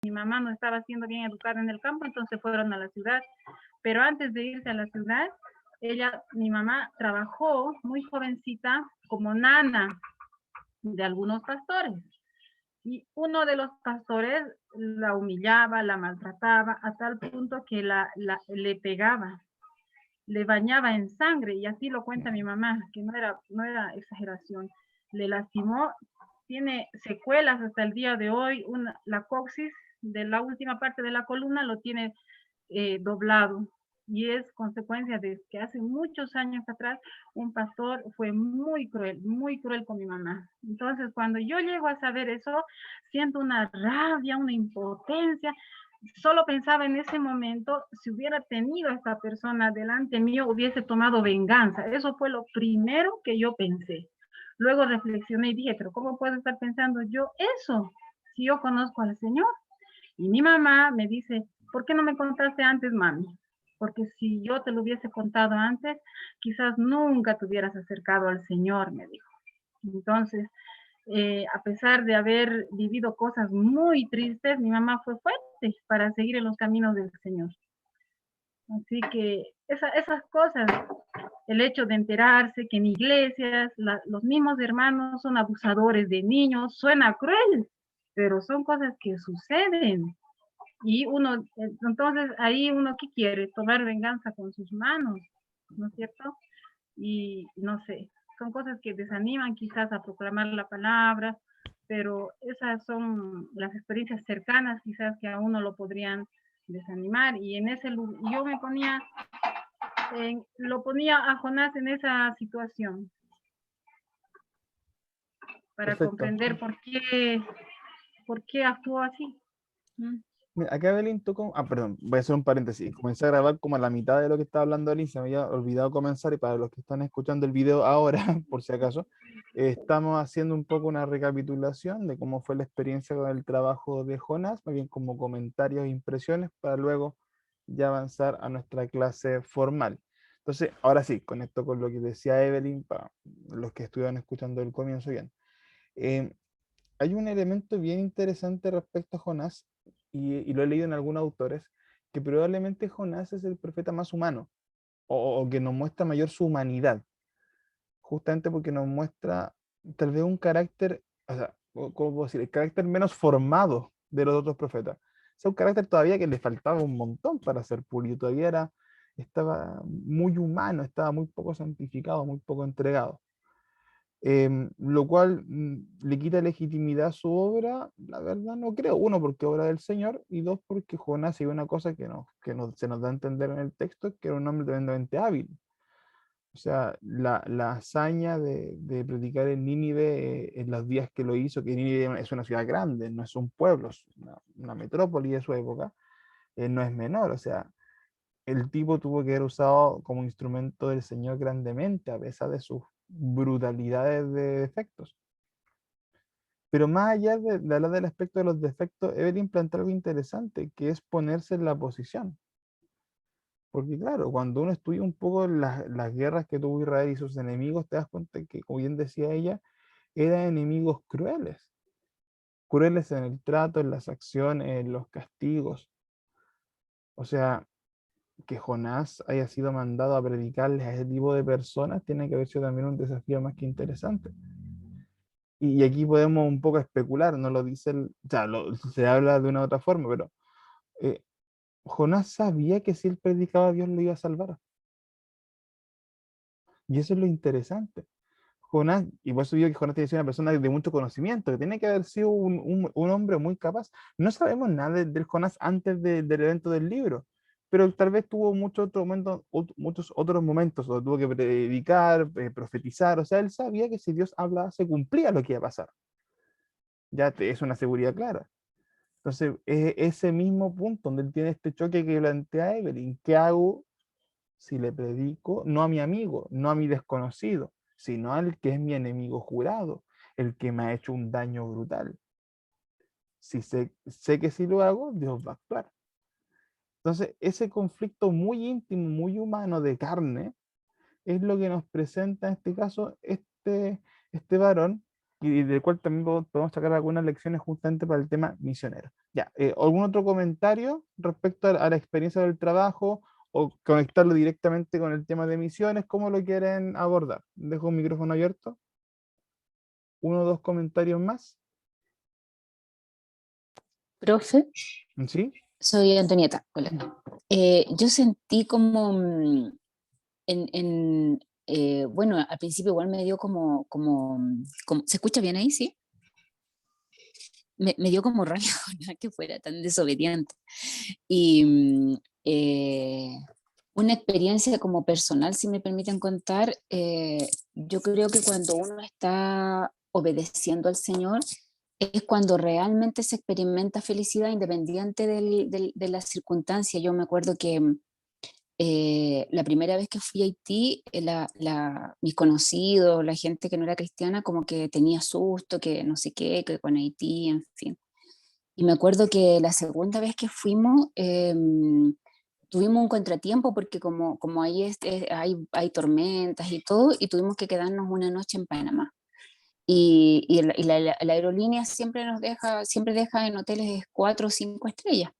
mi mamá no estaba siendo bien educada en el campo, entonces fueron a la ciudad. Pero antes de irse a la ciudad, mi mamá trabajó muy jovencita como nana de algunos pastores. Y uno de los pastores la humillaba, la maltrataba, a tal punto que le pegaba, le bañaba en sangre, y así lo cuenta mi mamá, que no era exageración. Le lastimó, tiene secuelas hasta el día de hoy, la coxis de la última parte de la columna lo tiene doblado, y es consecuencia de que hace muchos años atrás un pastor fue muy cruel con mi mamá. Entonces, cuando yo llego a saber eso, siento una rabia, una impotencia. Solo pensaba en ese momento, si hubiera tenido a esta persona delante mío, hubiese tomado venganza. Eso fue lo primero que yo pensé. Luego reflexioné y dije, pero ¿cómo puedo estar pensando yo eso si yo conozco al Señor? Y mi mamá me dice, ¿por qué no me contaste antes, mami? Porque si yo te lo hubiese contado antes, quizás nunca te hubieras acercado al Señor, me dijo. Entonces, a pesar de haber vivido cosas muy tristes, mi mamá fue fuerte para seguir en los caminos del Señor. Así que esas cosas, el hecho de enterarse que en iglesias los mismos hermanos son abusadores de niños, suena cruel, pero son cosas que suceden. Y entonces ahí uno, ¿qué quiere? Tomar venganza con sus manos, ¿no es cierto? Y no sé, son cosas que desaniman quizás a proclamar la palabra, pero esas son las experiencias cercanas quizás que a uno lo podrían desanimar. Y yo lo ponía a Jonás en esa situación para Perfecto. comprender por qué actuó así. ¿Mm? Mira, acá Belín tocó, perdón, voy a hacer un paréntesis. Comencé a grabar como a la mitad de lo que estaba hablando Belín, se me había olvidado comenzar, y para los que están escuchando el video ahora, por si acaso, estamos haciendo un poco una recapitulación de cómo fue la experiencia con el trabajo de Jonás, más bien como comentarios e impresiones, para luego ya avanzar a nuestra clase formal. Entonces, ahora sí, conecto con lo que decía Evelyn, para los que estuvieron escuchando el comienzo bien. Eh, Hay un elemento bien interesante respecto a Jonás, y lo he leído en algunos autores, que probablemente Jonás es el profeta más humano, o que nos muestra mayor su humanidad, justamente porque nos muestra tal vez un carácter, o sea, ¿cómo puedo decir? El carácter menos formado de los otros profetas. O sea, un carácter todavía que le faltaba un montón para ser pulido, estaba muy humano, estaba muy poco santificado, muy poco entregado. Lo cual le quita legitimidad a su obra, la verdad no creo. Uno, porque obra del Señor, y dos, porque Jonás hizo una cosa que se nos da a entender en el texto, que era un hombre tremendamente hábil. O sea, la hazaña de predicar en Nínive, en los días que lo hizo, que Nínive es una ciudad grande, no es un pueblo, es una metrópoli de su época, no es menor. O sea, el tipo tuvo que haber usado como instrumento del Señor grandemente, a pesar de sus brutalidades de defectos. Pero más allá de hablar del aspecto de los defectos, Evelyn plantea algo interesante, que es ponerse en la posición. Porque claro, cuando uno estudia un poco las guerras que tuvo Israel y sus enemigos, te das cuenta que, como bien decía ella, eran enemigos crueles. Crueles en el trato, en las acciones, en los castigos. O sea, que Jonás haya sido mandado a predicarles a ese tipo de personas tiene que haber sido también un desafío más que interesante. Y aquí podemos un poco especular, no lo dice, o sea, se habla de una otra forma, pero eh, Jonás sabía que si él predicaba, Dios lo iba a salvar. Y eso es lo interesante. Jonás, y por eso digo que Jonás tiene que ser una persona de mucho conocimiento, que tiene que haber sido un hombre muy capaz. No sabemos nada del Jonás antes del evento del libro, pero tal vez tuvo muchos otros momentos donde tuvo que predicar, profetizar. O sea, él sabía que si Dios hablaba, se cumplía lo que iba a pasar. Es una seguridad clara. Entonces, es ese mismo punto donde él tiene este choque que plantea Evelyn. ¿Qué hago si le predico no a mi amigo, no a mi desconocido, sino al que es mi enemigo jurado, el que me ha hecho un daño brutal? Si sé que si lo hago, Dios va a actuar. Entonces, ese conflicto muy íntimo, muy humano de carne, es lo que nos presenta en este caso este varón, y del cual también podemos sacar algunas lecciones justamente para el tema misionero. Ya, ¿algún otro comentario respecto a la experiencia del trabajo o conectarlo directamente con el tema de misiones? ¿Cómo lo quieren abordar? Dejo un micrófono abierto. Uno o dos comentarios más. Profe, ¿Sí? soy Antonieta. Hola. Yo sentí como bueno, al principio igual me dio ¿se escucha bien ahí? Sí. Me dio como rabia que fuera tan desobediente. Y una experiencia como personal, si me permiten contar, yo creo que cuando uno está obedeciendo al Señor, es cuando realmente se experimenta felicidad independiente de las circunstancias. Yo me acuerdo que la primera vez que fui a Haití, mis conocidos, la gente que no era cristiana, como que tenía susto, que no sé qué, que con Haití, en fin. Y me acuerdo que la segunda vez que fuimos, tuvimos un contratiempo porque como ahí hay tormentas y todo, y tuvimos que quedarnos una noche en Panamá. La aerolínea siempre deja en hoteles 4 o 5 estrellas.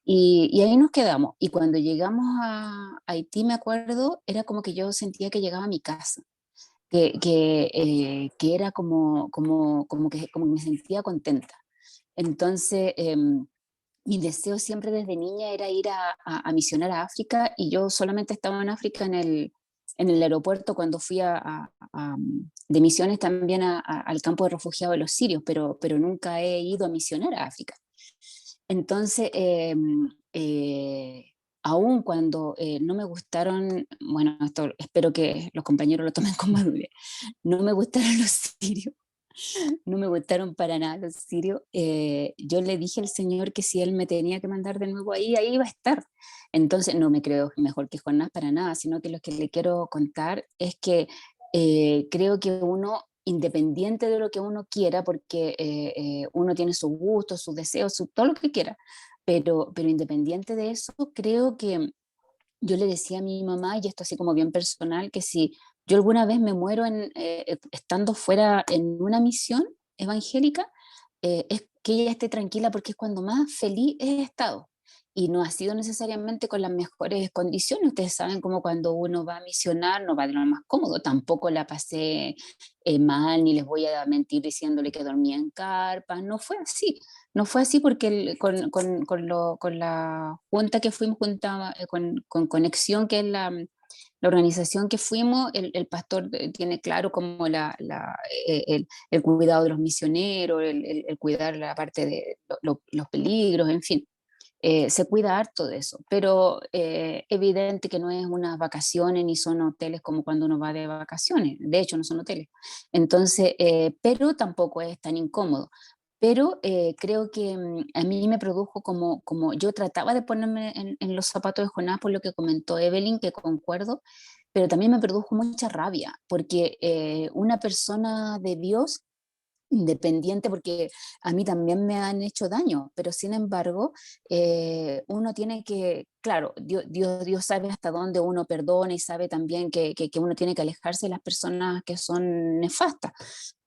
Y ahí nos quedamos. Y cuando llegamos a Haití, me acuerdo, era como que yo sentía que llegaba a mi casa, que era como que me sentía contenta. Entonces, mi deseo siempre desde niña era ir a misionar a África, y yo solamente estaba en África en el aeropuerto cuando fui de misiones también al campo de refugiados de los sirios, pero nunca he ido a misionar a África. Entonces, aún cuando no me gustaron, bueno, esto espero que los compañeros lo tomen con madurez, no me gustaron los sirios, no me gustaron para nada los sirios. Yo le dije al Señor que si Él me tenía que mandar de nuevo ahí iba a estar. Entonces no me creo mejor que Jonás para nada, sino que lo que le quiero contar es que creo que uno, independiente de lo que uno quiera, porque uno tiene sus gustos, sus deseos, todo lo que quiera, pero independiente de eso, creo que yo le decía a mi mamá, y esto así como bien personal, que si yo alguna vez me muero estando fuera en una misión evangélica, es que ella esté tranquila, porque es cuando más feliz he estado. Y no ha sido necesariamente con las mejores condiciones. Ustedes saben cómo cuando uno va a misionar no va de lo más cómodo. Tampoco la pasé mal, ni les voy a mentir diciéndole que dormía en carpas. No fue así. No fue así porque con la junta que fuimos, con Conexión, que es la organización que fuimos, el pastor tiene claro como el cuidado de los misioneros, el cuidar la parte de los peligros, en fin. Se cuida harto de eso, pero evidente que no es unas vacaciones ni son hoteles como cuando uno va de vacaciones. De hecho, no son hoteles. Entonces, pero tampoco es tan incómodo. Pero creo que a mí me produjo como yo trataba de ponerme en los zapatos de Jonás, por lo que comentó Evelyn, que concuerdo, pero también me produjo mucha rabia, porque una persona de Dios independiente, porque a mí también me han hecho daño, pero sin embargo, uno tiene que, claro, Dios sabe hasta dónde uno perdona, y sabe también que uno tiene que alejarse de las personas que son nefastas,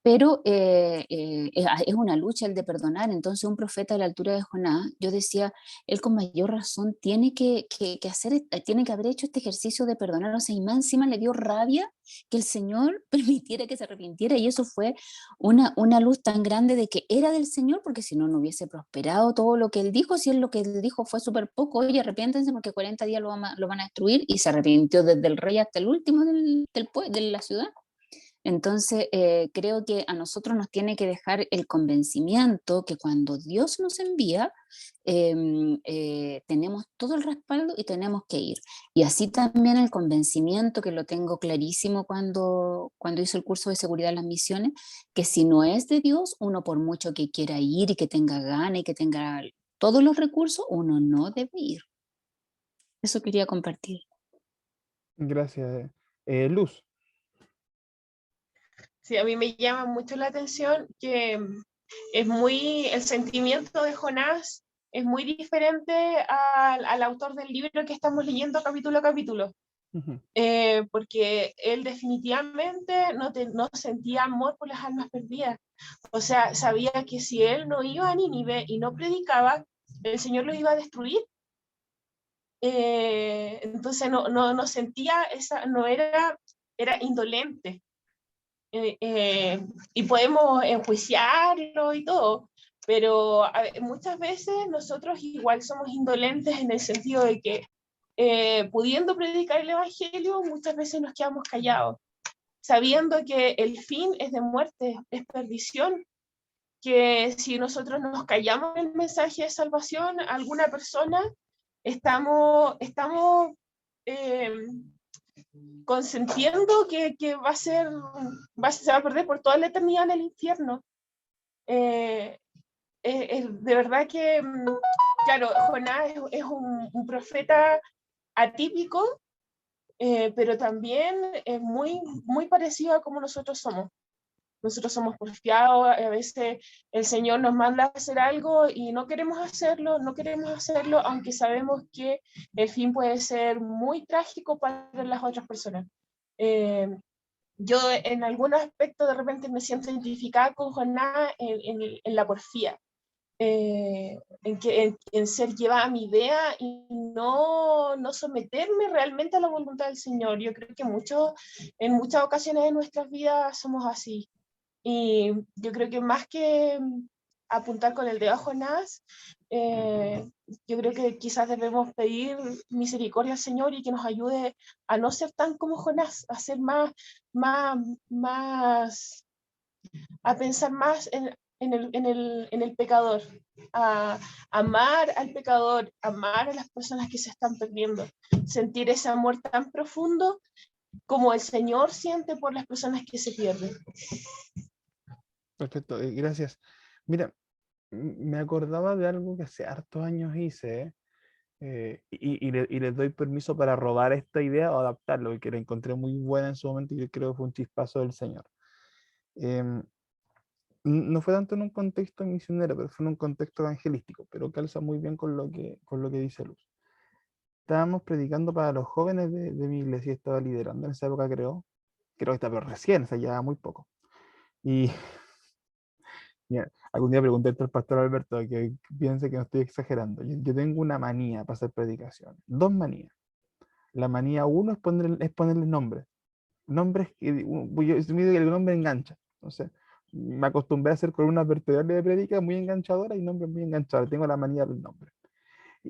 pero es una lucha el de perdonar. Entonces un profeta a la altura de Jonás, yo decía, él con mayor razón tiene que haber hecho este ejercicio de perdonar. O sea, y más encima le dio rabia que el Señor permitiera que se arrepintiera, y eso fue una luz tan grande de que era del Señor, porque si no, no hubiese prosperado todo lo que él dijo. Si él lo que él dijo fue súper poco: oye, arrepiéntense porque 40 días lo van a destruir, y se arrepintió desde el rey hasta el último de la ciudad. Entonces, creo que a nosotros nos tiene que dejar el convencimiento que cuando Dios nos envía, tenemos todo el respaldo y tenemos que ir. Y así también el convencimiento, que lo tengo clarísimo cuando hice el curso de seguridad en las misiones, que si no es de Dios, uno por mucho que quiera ir y que tenga ganas y que tenga todos los recursos, uno no debe ir. Eso quería compartir. Gracias. Luz. Sí, a mí me llama mucho la atención que el sentimiento de Jonás es muy diferente al autor del libro que estamos leyendo capítulo a capítulo. Ujú. Porque él definitivamente no sentía amor por las almas perdidas. O sea, sabía que si él no iba a Nínive y no predicaba, el Señor lo iba a destruir. Entonces no sentía esa, no era, era indolente. Y podemos enjuiciarlo y todo, pero muchas veces nosotros igual somos indolentes en el sentido de que pudiendo predicar el Evangelio, muchas veces nos quedamos callados, sabiendo que el fin es de muerte, es perdición, que si nosotros nos callamos el mensaje de salvación a alguna persona, estamos eh, consentiendo que se va a perder por toda la eternidad en el infierno. De verdad que, claro, Jonás es un profeta atípico, pero también es muy parecido a como nosotros somos. Nosotros somos porfiados, a veces el Señor nos manda a hacer algo y no queremos hacerlo, aunque sabemos que el fin puede ser muy trágico para las otras personas. Yo en algún aspecto de repente me siento identificada con Jonás en la porfía, en ser llevada a mi idea y no someterme realmente a la voluntad del Señor. Yo creo que en muchas ocasiones de nuestras vidas somos así. Y yo creo que más que apuntar con el dedo a Jonás, yo creo que quizás debemos pedir misericordia al Señor y que nos ayude a no ser tan como Jonás, a ser más, a pensar más en el pecador, a amar al pecador, amar a las personas que se están perdiendo, sentir ese amor tan profundo como el Señor siente por las personas que se pierden. Perfecto, gracias. Mira, me acordaba de algo que hace hartos años hice, y les doy permiso para robar esta idea o adaptarlo, porque la encontré muy buena en su momento y yo creo que fue un chispazo del Señor. Em, no fue tanto en un contexto misionero, pero fue en un contexto evangelístico, pero calza muy bien con lo que dice Luz. Estábamos predicando para los jóvenes de mi iglesia, estaba liderando en esa época, creo que está, pero recién, o sea, ya muy poco. Y mira, algún día pregunté al pastor Alberto que piense que no estoy exagerando. Yo tengo una manía para hacer predicaciones, dos manías. La manía uno es ponerle nombres. Nombres que yo me digo que el nombre engancha. Entonces, me acostumbré a hacer columnas vertebrales de predica muy enganchadoras y nombres muy enganchados. Tengo la manía del nombre.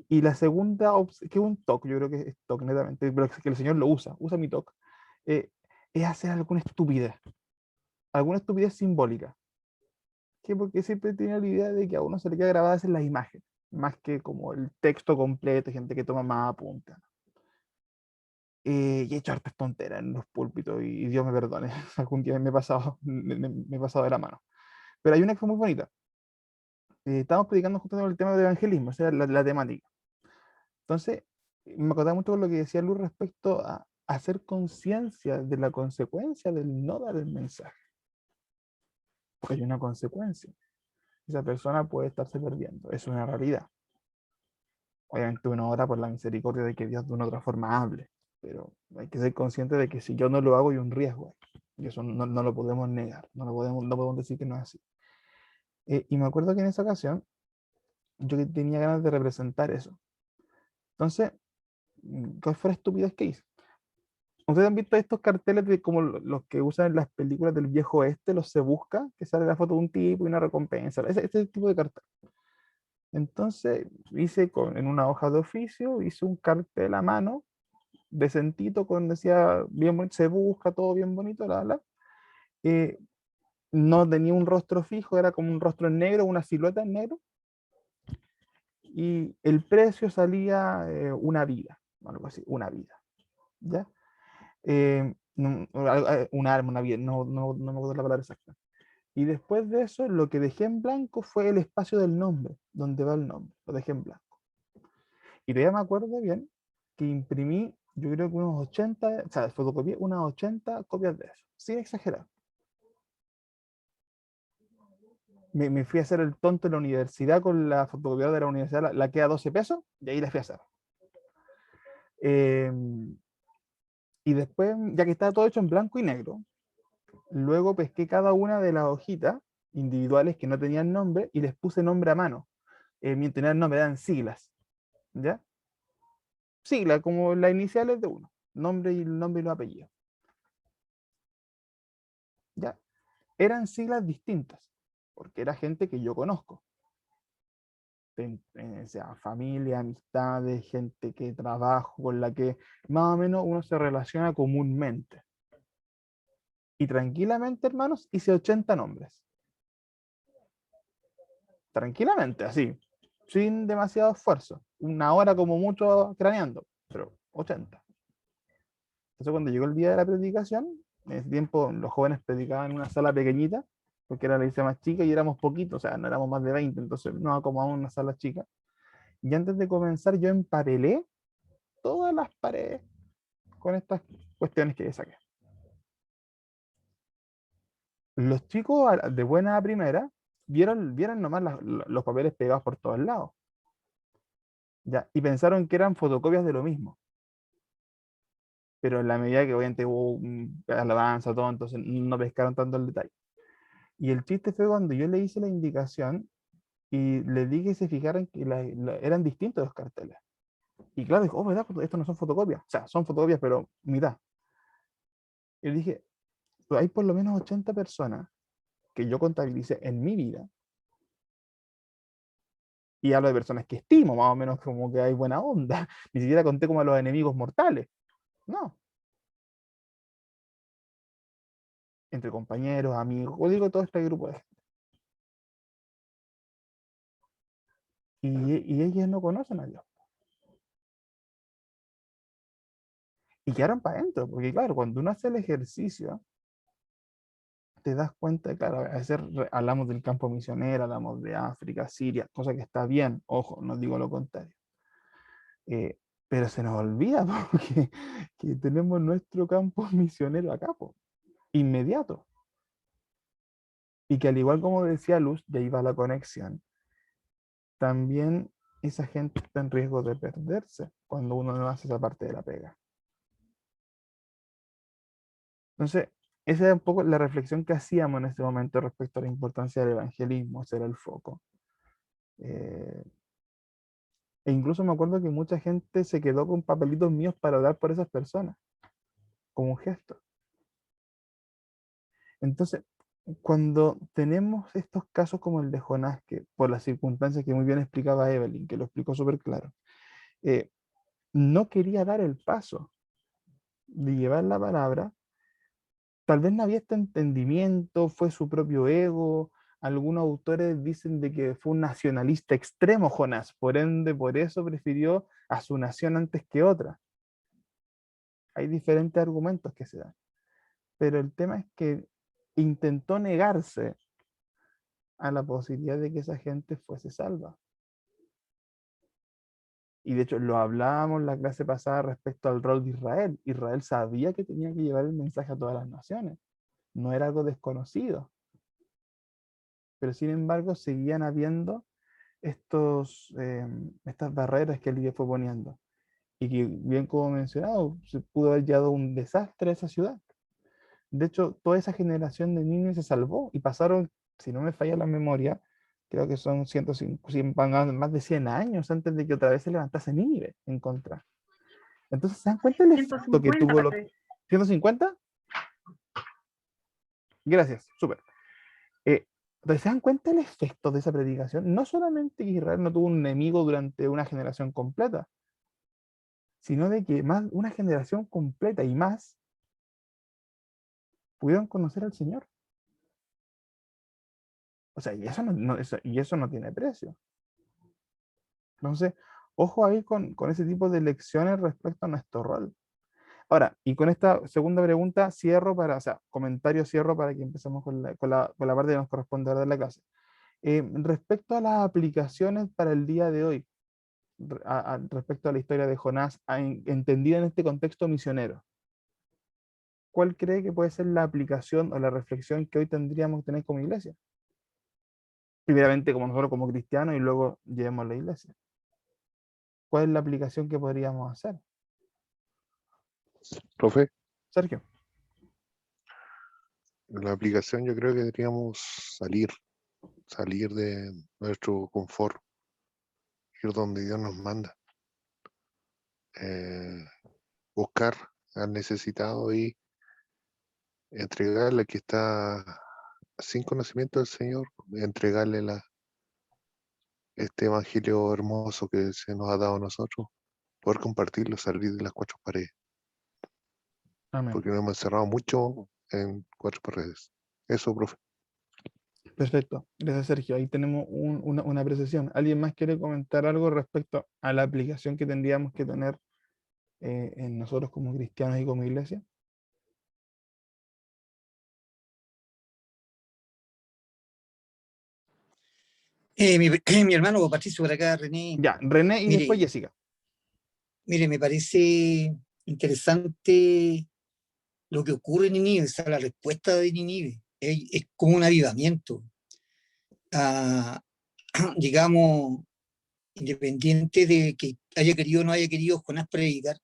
Y la segunda, que es un toque, yo creo que es toque netamente, pero que el Señor lo usa mi toque, eh, es hacer alguna estupidez simbólica. ¿Qué? Porque siempre he tenido la idea de que a uno se le queda grabada en las imágenes, más que como el texto completo, gente que toma más apuntes. Y he hecho hartas tonteras en los púlpitos y Dios me perdone, algún día me he pasado, me he pasado de la mano. Pero hay una que fue muy bonita. Estábamos predicando justo con el tema del evangelismo, esa era la temática. Entonces, me acordaba mucho con lo que decía Luz respecto a hacer conciencia de la consecuencia del no dar el mensaje. Porque hay una consecuencia. Esa persona puede estarse perdiendo, es una realidad. Obviamente uno ora por la misericordia de que Dios de una otra forma hable, pero hay que ser consciente de que si yo no lo hago hay un riesgo. Y eso no lo podemos negar, no podemos decir que no es así. Y me acuerdo que en esa ocasión yo tenía ganas de representar eso. Entonces, ¿cuál fue la estupidez que hice? ¿Ustedes han visto estos carteles de como los que usan en las películas del viejo oeste, los se busca, que sale la foto de un tipo y una recompensa? Ese tipo de cartel. Entonces hice en una hoja de oficio, hice un cartel a mano, decentito, decía bien bonito, se busca, todo bien bonito, no tenía un rostro fijo, era como un rostro en negro, una silueta en negro, y el precio salía una vida, algo así, una vida, ¿ya? Un arma, una vida, no me acuerdo la palabra exacta. Y después de eso, lo que dejé en blanco fue el espacio del nombre, donde va el nombre, lo dejé en blanco. Y todavía me acuerdo bien que imprimí, yo creo que unos 80, o sea, fotocopié unas 80 copias de eso, sin exagerar. Me fui a hacer el tonto en la universidad con la fotocopiadora de la universidad, la que a 12 pesos, y ahí la fui a hacer. Y después, ya que estaba todo hecho en blanco y negro, luego pesqué cada una de las hojitas individuales que no tenían nombre y les puse nombre a mano. Mientras tenían nombre, eran siglas, ¿ya? Siglas, como las iniciales de uno, nombre y los apellidos. ¿Ya? Eran siglas distintas, porque era gente que yo conozco. O sea, familia, amistades, gente que trabajo, con la que más o menos uno se relaciona comúnmente. Y tranquilamente, hermanos, hice 80 nombres. Tranquilamente, así, sin demasiado esfuerzo. Una hora como mucho craneando, pero 80. Entonces cuando llegó el día de la predicación, en ese tiempo los jóvenes predicaban en una sala pequeñita, porque era la iglesia más chica y éramos poquitos, o sea, no éramos más de 20, entonces nos acomodamos en una sala chica. Y antes de comenzar yo empapelé todas las paredes con estas cuestiones que saqué. Los chicos de buena a primera vieron nomás los papeles pegados por todos lados. ¿Ya? Y pensaron que eran fotocopias de lo mismo. Pero en la medida que obviamente hubo alabanza, todo, entonces no pescaron tanto el detalle. Y el chiste fue cuando yo le hice la indicación y le dije que se fijaran que eran distintos los carteles. Y claro, dijo, oh, ¿verdad? Estos no son fotocopias. O sea, son fotocopias, pero mitad. Y le dije, hay por lo menos 80 personas que yo contabilicé en mi vida. Y hablo de personas que estimo, más o menos como que hay buena onda. Ni siquiera conté como a los enemigos mortales. No. Entre compañeros, amigos, o digo todo este grupo de gente. Y ellos no conocen a Dios. Y quedaron para adentro, porque claro, cuando uno hace el ejercicio, te das cuenta, claro, a veces hablamos del campo misionero, hablamos de África, Siria, cosa que está bien, ojo, no digo lo contrario. Pero se nos olvida porque que tenemos nuestro campo misionero acá, inmediato. Y que al igual como decía Luz, y ahí va la conexión, también esa gente está en riesgo de perderse cuando uno no hace esa parte de la pega. Entonces, esa era un poco la reflexión que hacíamos en este momento respecto a la importancia del evangelismo, ese era el foco. E incluso me acuerdo que mucha gente se quedó con papelitos míos para orar por esas personas, como un gesto. Entonces, cuando tenemos estos casos como el de Jonás, que por las circunstancias que muy bien explicaba Evelyn, que lo explicó súper claro, no quería dar el paso de llevar la palabra, tal vez no había este entendimiento, fue su propio ego. Algunos autores dicen de que fue un nacionalista extremo Jonás, por ende, por eso prefirió a su nación antes que otra. Hay diferentes argumentos que se dan. Pero el tema es que intentó negarse a la posibilidad de que esa gente fuese salva. Y de hecho lo hablábamos en la clase pasada respecto al rol de Israel. Israel sabía que tenía que llevar el mensaje a todas las naciones. No era algo desconocido. Pero sin embargo seguían habiendo estas barreras que él fue poniendo. Y que, bien como mencionado, se pudo haber llevado un desastre a esa ciudad. De hecho, toda esa generación de niños se salvó y pasaron, si no me falla la memoria, creo que son 105, más de 100 años antes de que otra vez se levantase Nínive en contra. Entonces, ¿se dan cuenta el efecto que 150 tuvo los... parece. ¿150? Gracias, súper. Entonces, ¿se dan cuenta el efecto de esa predicación? No solamente que Israel no tuvo un enemigo durante una generación completa, sino de que más una generación completa y más pudieron conocer al Señor. O sea, y eso no tiene precio. Entonces, ojo ahí con ese tipo de lecciones respecto a nuestro rol. Ahora, y con esta segunda pregunta cierro comentario cierro para que empecemos con la parte que nos corresponde ahora de la clase. Respecto a las aplicaciones para el día de hoy, respecto a la historia de Jonás, entendida en este contexto misionero, ¿cuál cree que puede ser la aplicación o la reflexión que hoy tendríamos que tener como iglesia? Primeramente como nosotros como cristianos y luego llevemos la iglesia. ¿Cuál es la aplicación que podríamos hacer? Profe, Sergio. En la aplicación yo creo que deberíamos salir de nuestro confort, ir donde Dios nos manda, buscar al necesitado y entregarle al que está sin conocimiento del Señor, entregarle este evangelio hermoso que se nos ha dado a nosotros, poder compartirlo, salir de las cuatro paredes, Amén. porque nos hemos encerrado mucho en cuatro paredes. Eso, profe. Perfecto, gracias Sergio. Ahí tenemos una apreciación. ¿Alguien más quiere comentar algo respecto a la aplicación que tendríamos que tener en nosotros como cristianos y como iglesia? Mi hermano Patricio por acá, René. Ya, René y Mire, después Jessica. Mire, me parece interesante lo que ocurre en Nínive, o sea, la respuesta de Nínive. Es como un avivamiento. Ah, digamos, independiente de que haya querido o no haya querido Jonás predicar,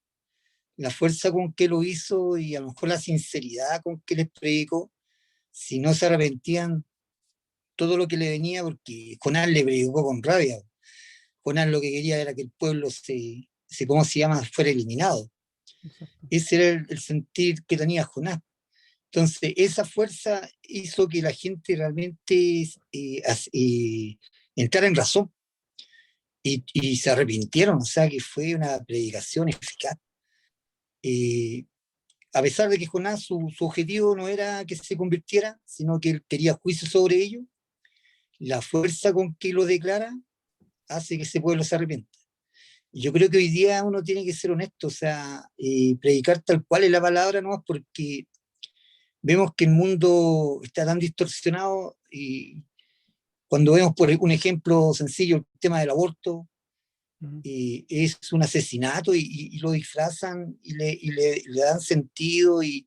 la fuerza con que lo hizo y a lo mejor la sinceridad con que les predicó, si no se arrepentían todo lo que le venía, porque Jonás le predicó con rabia. Jonás lo que quería era que el pueblo ¿cómo se llama?, fuera eliminado. Exacto. Ese era el sentir que tenía Jonás. Entonces, esa fuerza hizo que la gente realmente entrara en razón y se arrepintieron, o sea que fue una predicación eficaz. A pesar de que Jonás, su objetivo no era que se convirtiera, sino que él quería juicio sobre ellos, la fuerza con que lo declara hace que ese pueblo se arrepienta. Yo creo que hoy día uno tiene que ser honesto, o sea, predicar tal cual es la palabra, ¿no? Porque vemos que el mundo está tan distorsionado y cuando vemos, por un ejemplo sencillo, el tema del aborto, es un asesinato y lo disfrazan y le dan sentido y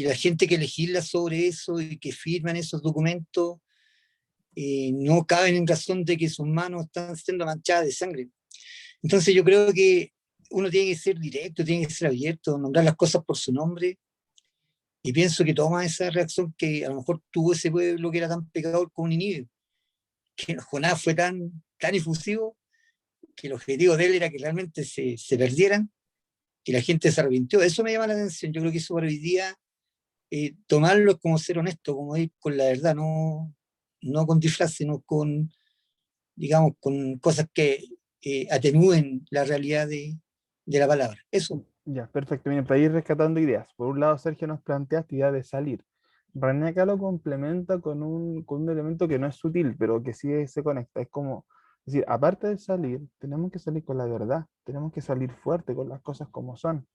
la gente que legisla sobre eso y que firman esos documentos no caben en razón de que sus manos están siendo manchadas de sangre. Entonces yo creo que uno tiene que ser directo, tiene que ser abierto, nombrar las cosas por su nombre. Y pienso que toma esa reacción que a lo mejor tuvo ese pueblo que era tan pecador como Nínive, que Jonás fue tan efusivo que el objetivo de él era que realmente se perdieran, que la gente se arrepintió. Eso me llama la atención. Yo creo que eso para hoy día, tomarlo es como ser honesto, como ir con la verdad, no con disfraz, sino con, digamos, con cosas que atenúen la realidad de la palabra. Eso. Ya, perfecto. Miren, para ir rescatando ideas. Por un lado, Sergio nos plantea esta idea de salir. René acá lo complementa con un elemento que no es sutil, pero que sí se conecta. Es como, es decir, aparte de salir, tenemos que salir con la verdad. Tenemos que salir fuerte con las cosas como son.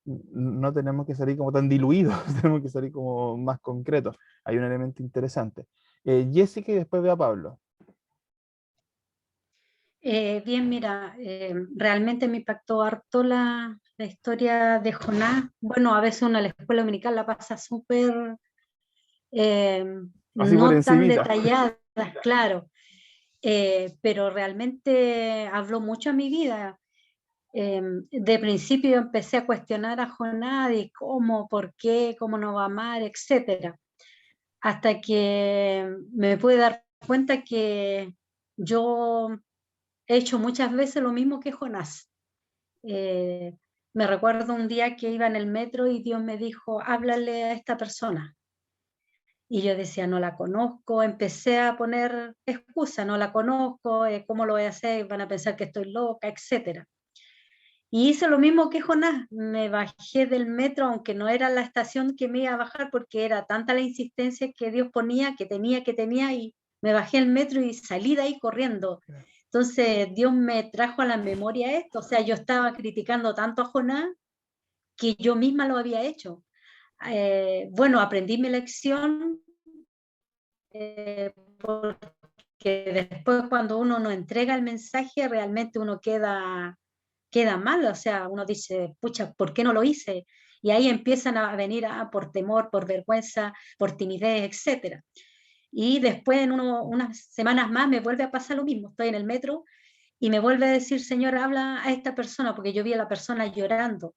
No tenemos que salir como tan diluidos, tenemos que salir como más concretos. Hay un elemento interesante. Jessica y después ve a Pablo. Bien, mira, realmente me impactó harto la historia de Jonás. Bueno, a veces uno en la escuela dominical la pasa súper Así por no tan encimita. detallada, claro, pero realmente habló mucho a mi vida. De principio empecé a cuestionar a Jonás de cómo, por qué, cómo no va a amar, etcétera, hasta que me pude dar cuenta que yo he hecho muchas veces lo mismo que Jonás. Me recuerdo un día que iba en el metro y Dios me dijo, háblale a esta persona. Y yo decía, no la conozco, empecé a poner excusa, no la conozco, ¿cómo lo voy a hacer? Van a pensar que estoy loca, etcétera. Y hice lo mismo que Jonás, me bajé del metro, aunque no era la estación que me iba a bajar, porque era tanta la insistencia que Dios ponía, que tenía, y me bajé el metro y salí de ahí corriendo. Entonces Dios me trajo a la memoria esto, o sea, yo estaba criticando tanto a Jonás que yo misma lo había hecho. Bueno, aprendí mi lección, porque después cuando uno no entrega el mensaje, realmente uno queda mal, o sea, uno dice, pucha, ¿por qué no lo hice? Y ahí empiezan a venir por temor, por vergüenza, por timidez, etcétera. Y después, en unas semanas más, me vuelve a pasar lo mismo. Estoy en el metro y me vuelve a decir, Señor, habla a esta persona, porque yo vi a la persona llorando.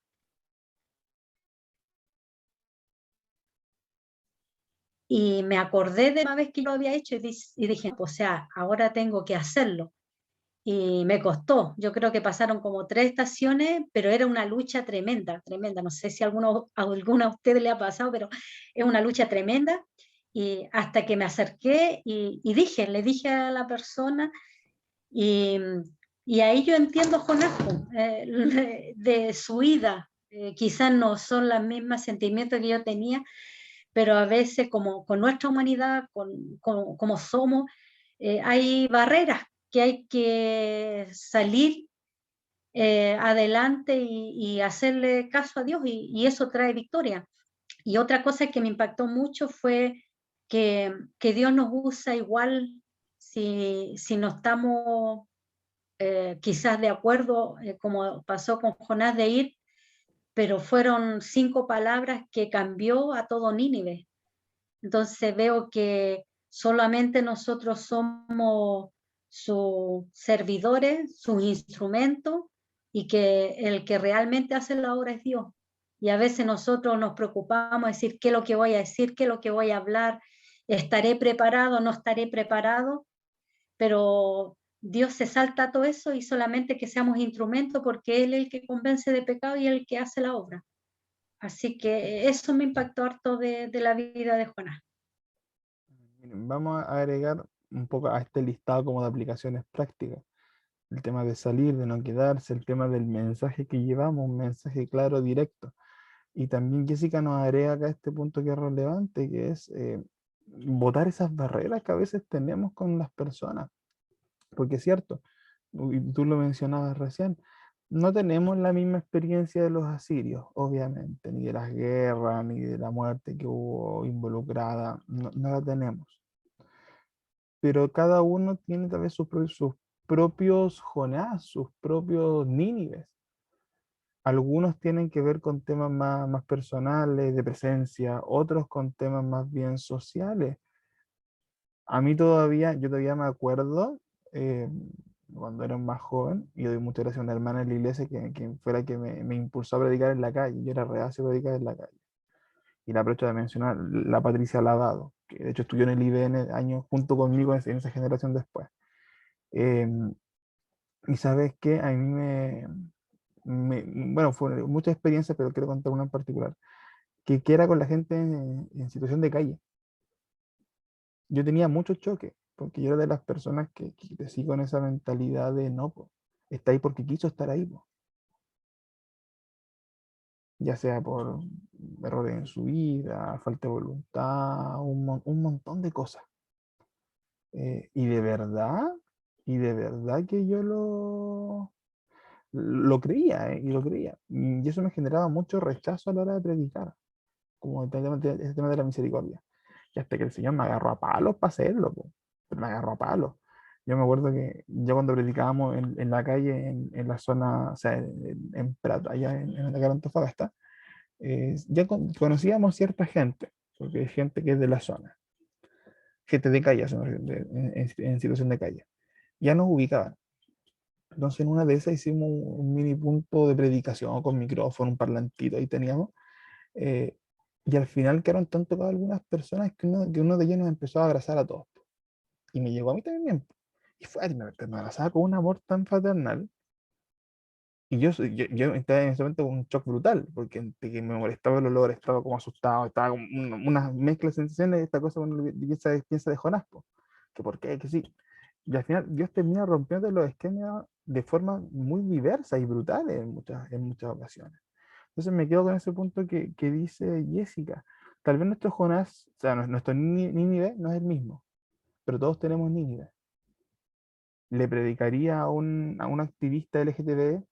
Y me acordé de una vez que yo lo había hecho y dije, o sea, ahora tengo que hacerlo. Y me costó, yo creo que pasaron como 3 estaciones, pero era una lucha tremenda, tremenda. No sé si a alguna de ustedes le ha pasado, pero es una lucha tremenda. Y hasta que me acerqué y le dije a la persona, y, y ahí yo entiendo a Jonás, de su ida. Quizás no son los mismos sentimientos que yo tenía, pero a veces como con nuestra humanidad, como somos, hay barreras que hay que salir adelante y hacerle caso a Dios, y eso trae victoria. Y otra cosa que me impactó mucho fue que Dios nos usa igual si no estamos quizás de acuerdo, como pasó con Jonás de ir, pero fueron 5 palabras que cambió a todo Nínive. Entonces veo que solamente nosotros somos sus servidores, sus instrumentos, y que el que realmente hace la obra es Dios. Y a veces nosotros nos preocupamos de decir qué es lo que voy a decir, qué es lo que voy a hablar, estaré preparado, no estaré preparado, pero Dios se salta todo eso y solamente que seamos instrumentos, porque Él es el que convence de pecado y el que hace la obra. Así que eso me impactó harto de la vida de Jonás. Miren, vamos a agregar un poco a este listado como de aplicaciones prácticas. El tema de salir, de no quedarse, el tema del mensaje que llevamos, un mensaje claro, directo. Y también Jessica nos agrega acá este punto que es relevante, que es botar esas barreras que a veces tenemos con las personas. Porque es cierto, y tú lo mencionabas recién, no tenemos la misma experiencia de los asirios, obviamente, ni de las guerras, ni de la muerte que hubo involucrada, no la tenemos. Pero cada uno tiene tal vez sus propios Jonás, sus propios Nínives. Algunos tienen que ver con temas más personales, de presencia, otros con temas más bien sociales. A mí yo todavía me acuerdo, eh, cuando era más joven, y doy muchas gracias a una hermana en la iglesia que fue la que me impulsó a predicar en la calle. Yo era reacio a predicar en la calle. Y la aprovecho de mencionar, la Patricia Lavado, que de hecho estudió en el IBN años junto conmigo en esa generación después. Y sabes que a mí bueno, fue mucha experiencia, pero quiero contar una en particular, que era con la gente en situación de calle. Yo tenía mucho choque, porque yo era de las personas que crecí con esa mentalidad de no, po, está ahí porque quiso estar ahí, po. Ya sea por errores en su vida, falta de voluntad, un montón de cosas. Y de verdad que yo lo creía, y lo creía. Y eso me generaba mucho rechazo a la hora de predicar, como ese tema de la misericordia. Y hasta que el Señor me agarró a palos para hacerlo, po. Me agarró a palos. Yo me acuerdo que ya cuando predicábamos en la calle, en la zona, o sea, en Prato, allá en la Antofagasta, ya conocíamos cierta gente, porque hay gente que es de la zona, gente de calle, en situación de calle. Ya nos ubicaban. Entonces en una de esas hicimos un mini punto de predicación con micrófono, un parlantito, ahí teníamos. eh, y al final quedaron tan tocadas algunas personas que uno de ellos nos empezó a abrazar a todos. Y me llegó a mí también. Y fue, me abrazaba con un amor tan fraternal. Y yo estaba en ese momento con un shock brutal, porque entre que me molestaba el olor, estaba como asustado, estaba como una mezcla de sensaciones, esta cosa cuando piensa de Jonás, po, que por qué, que sí. Y al final Dios termina rompiendo los esquemas de forma muy diversa y brutales en muchas ocasiones. Entonces me quedo con ese punto que dice Jessica. Tal vez nuestro Jonás, o sea, nuestro Nínive no es el mismo, pero todos tenemos Nínive. ¿Le predicaría a un activista LGTB?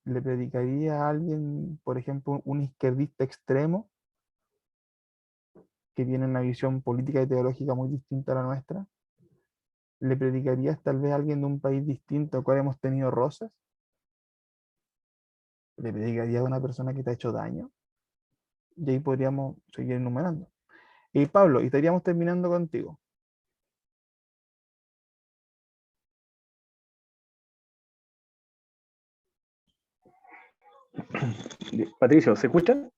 ¿Le predicaría a alguien, por ejemplo, un izquierdista extremo que tiene una visión política y teológica muy distinta a la nuestra? ¿Le predicarías tal vez a alguien de un país distinto al cual hemos tenido roces? ¿Le predicarías a una persona que te ha hecho daño? Y ahí podríamos seguir enumerando. Y Pablo, y estaríamos terminando contigo. Patricio, ¿se escucha?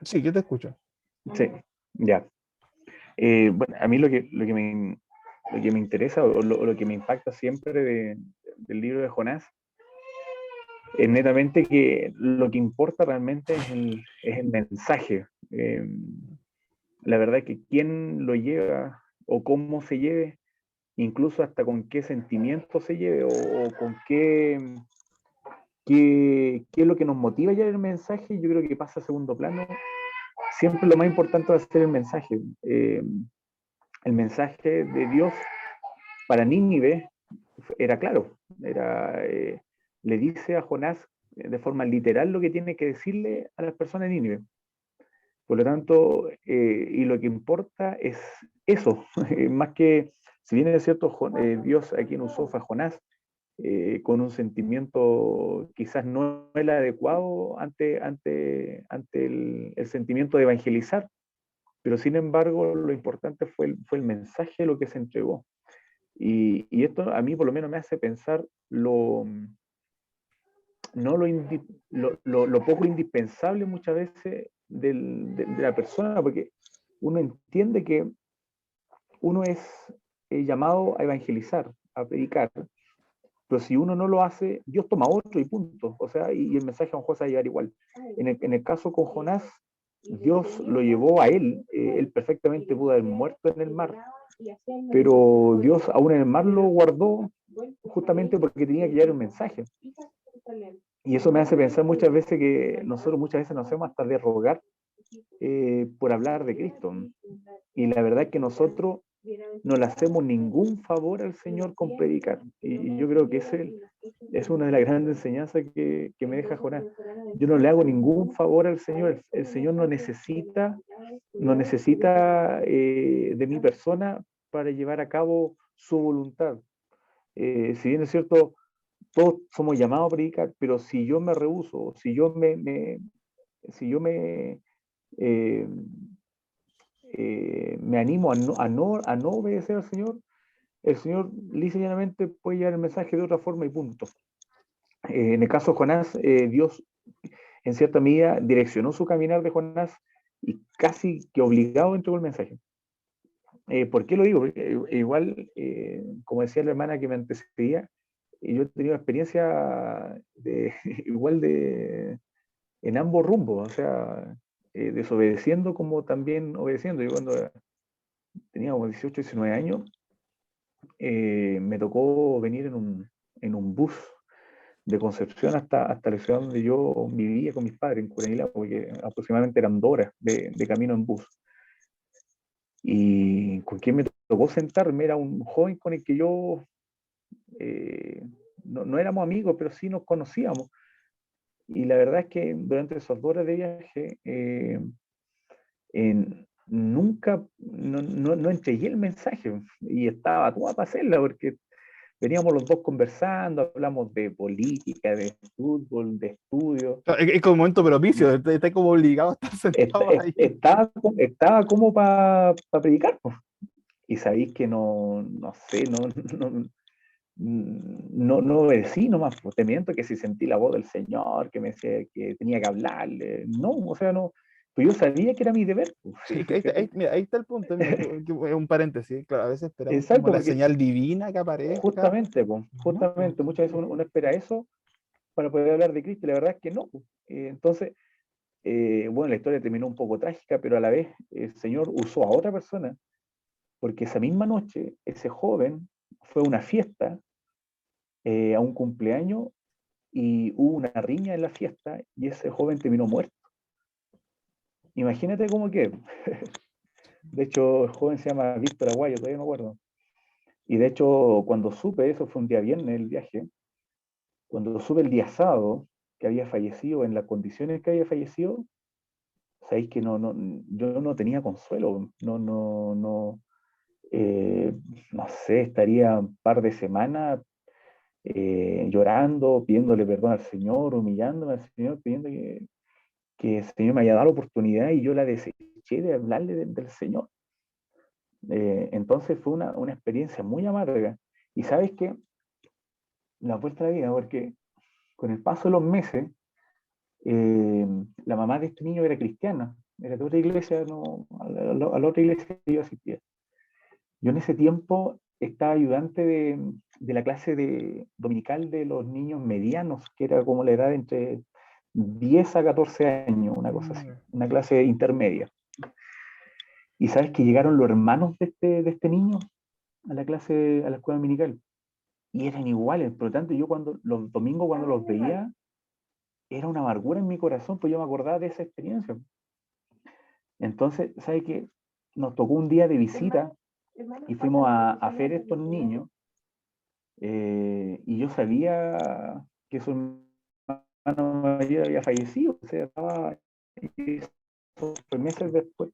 Sí, yo te escucho. Sí, ya. Bueno, a mí lo que me interesa o lo que me impacta siempre del libro de Jonás es netamente que lo que importa realmente es el mensaje. La verdad es que quién lo lleva o cómo se lleve, incluso hasta con qué sentimiento se lleve o con qué es lo que nos motiva ya el mensaje, yo creo que pasa a segundo plano. Siempre lo más importante va a ser el mensaje. El mensaje de Dios para Nínive era claro, le dice a Jonás de forma literal lo que tiene que decirle a las personas de Nínive. Por lo tanto, y lo que importa es eso, más que, si bien es cierto, Dios a quien usó fue a Jonás, con un sentimiento quizás no el adecuado ante el sentimiento de evangelizar, pero sin embargo lo importante fue el mensaje, lo que se entregó. Y esto a mí por lo menos me hace pensar no lo poco indispensable muchas veces de la persona, porque uno entiende que uno es llamado a evangelizar, a predicar, pero si uno no lo hace, Dios toma otro y punto. O sea, y el mensaje a lo mejor se va a llevar igual. En el caso con Jonás, Dios lo llevó a él perfectamente pudo haber muerto en el mar, pero Dios aún en el mar lo guardó justamente porque tenía que llevar un mensaje. Y eso me hace pensar muchas veces que nosotros muchas veces nos hacemos hasta de rogar por hablar de Cristo. Y la verdad es que nosotros no le hacemos ningún favor al Señor con predicar. Y yo creo que es una de las grandes enseñanzas que me deja Jonás. Yo no le hago ningún favor al Señor. El Señor no necesita de mi persona para llevar a cabo su voluntad. Si bien es cierto, todos somos llamados a predicar, pero si yo me rehúso, si yo eh, me animo a no obedecer al Señor, el Señor lisa y llanamente puede llevar el mensaje de otra forma y punto. En el caso de Jonás, Dios en cierta medida direccionó su caminar de Jonás y casi que obligado entregó el mensaje. ¿Por qué lo digo? Porque, igual, como decía la hermana que me antecedía, yo he tenido experiencia igual en ambos rumbos, o sea, desobedeciendo como también obedeciendo. Yo cuando tenía como 18, 19 años, me tocó venir en un bus de Concepción hasta la ciudad donde yo vivía con mis padres, en Curanilá, porque aproximadamente eran 2 horas de camino en bus. Y con quien me tocó sentarme era un joven con el que yo no éramos amigos, pero sí nos conocíamos. Y la verdad es que durante esas 2 horas de viaje nunca, no entregué el mensaje y estaba toda para hacerla porque veníamos los dos conversando, hablamos de política, de fútbol, de estudio. Es como un momento propicio, está como obligado a estar sentado ahí. Estaba como para predicar, pues. Y sabéis que no sé, no obedecí nomás, pues, te miento que si sentí la voz del Señor, que me decía que tenía que hablarle, no, o sea, no, pues yo sabía que era mi deber. Pues. Sí, mira, ahí está el punto, mira, un paréntesis, claro, a veces esperamos Exacto, como la porque señal divina que aparezca. justamente, pues, justamente, muchas veces uno espera eso para poder hablar de Cristo, y la verdad es que no. Pues. Entonces, bueno, la historia terminó un poco trágica, pero a la vez el Señor usó a otra persona, porque esa misma noche ese joven fue a una fiesta, a un cumpleaños, y hubo una riña en la fiesta y ese joven terminó muerto. Imagínate cómo que. De hecho, el joven se llama Víctor Aguayo, todavía no me acuerdo. Y de hecho, cuando supe, eso fue un día viernes el viaje, cuando supe el día sábado que había fallecido en las condiciones que había fallecido, sabéis que yo no tenía consuelo, no sé, estaría un par de semanas llorando, pidiéndole perdón al Señor, humillándome al Señor, pidiendo que el Señor me haya dado la oportunidad y yo la deseché de hablarle del Señor. Entonces fue una experiencia muy amarga. Y sabes que la vuelta de la vida, porque con el paso de los meses, la mamá de este niño era cristiana. era de otra iglesia, no, a la otra iglesia que yo asistía. Yo en ese tiempo estaba ayudante de la clase dominical de los niños medianos, que era como la edad entre 10 a 14 años, una cosa así, una clase intermedia. Y sabes que llegaron los hermanos de este niño a la clase, a la escuela dominical, y eran iguales. Por lo tanto, yo los domingos cuando los veía, era una amargura en mi corazón, pues yo me acordaba de esa experiencia. Entonces, ¿sabes qué? Nos tocó un día de visita y fuimos a ver estos niños, y yo sabía que su hermano mayor había fallecido, o sea, estaba meses después.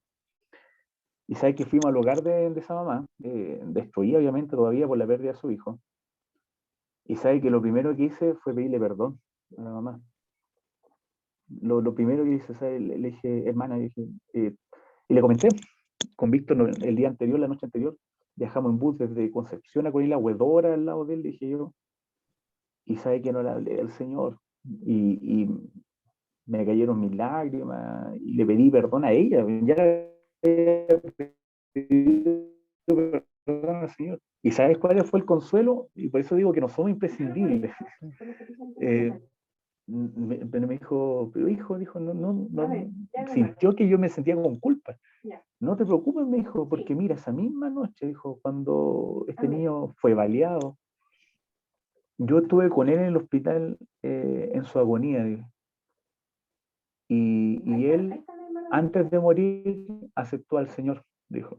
Y sabes que fuimos al hogar de esa mamá, destruida obviamente todavía por la pérdida de su hijo. Y sabes que lo primero que hice fue pedirle perdón a la mamá. Lo primero que hice, ¿sabes? Le dije, hermana, y le comenté, con Víctor el día anterior, la noche anterior, viajamos en bus desde Concepción a Corila, Huedora al lado de él, dije yo, y sabe que no le hablé del Señor, y me cayeron mis lágrimas, y le pedí perdón a ella, ya le había pedido perdón al Señor. ¿Y sabes cuál fue el consuelo? Y por eso digo que no somos imprescindibles. Me dijo, pero hijo, dijo, no, sintió que yo me sentía con culpa. No te preocupes, me dijo, porque mira, esa misma noche, dijo, cuando este niño fue baleado, yo estuve con él en el hospital en su agonía, dijo. Y él, antes de morir, aceptó al Señor, dijo.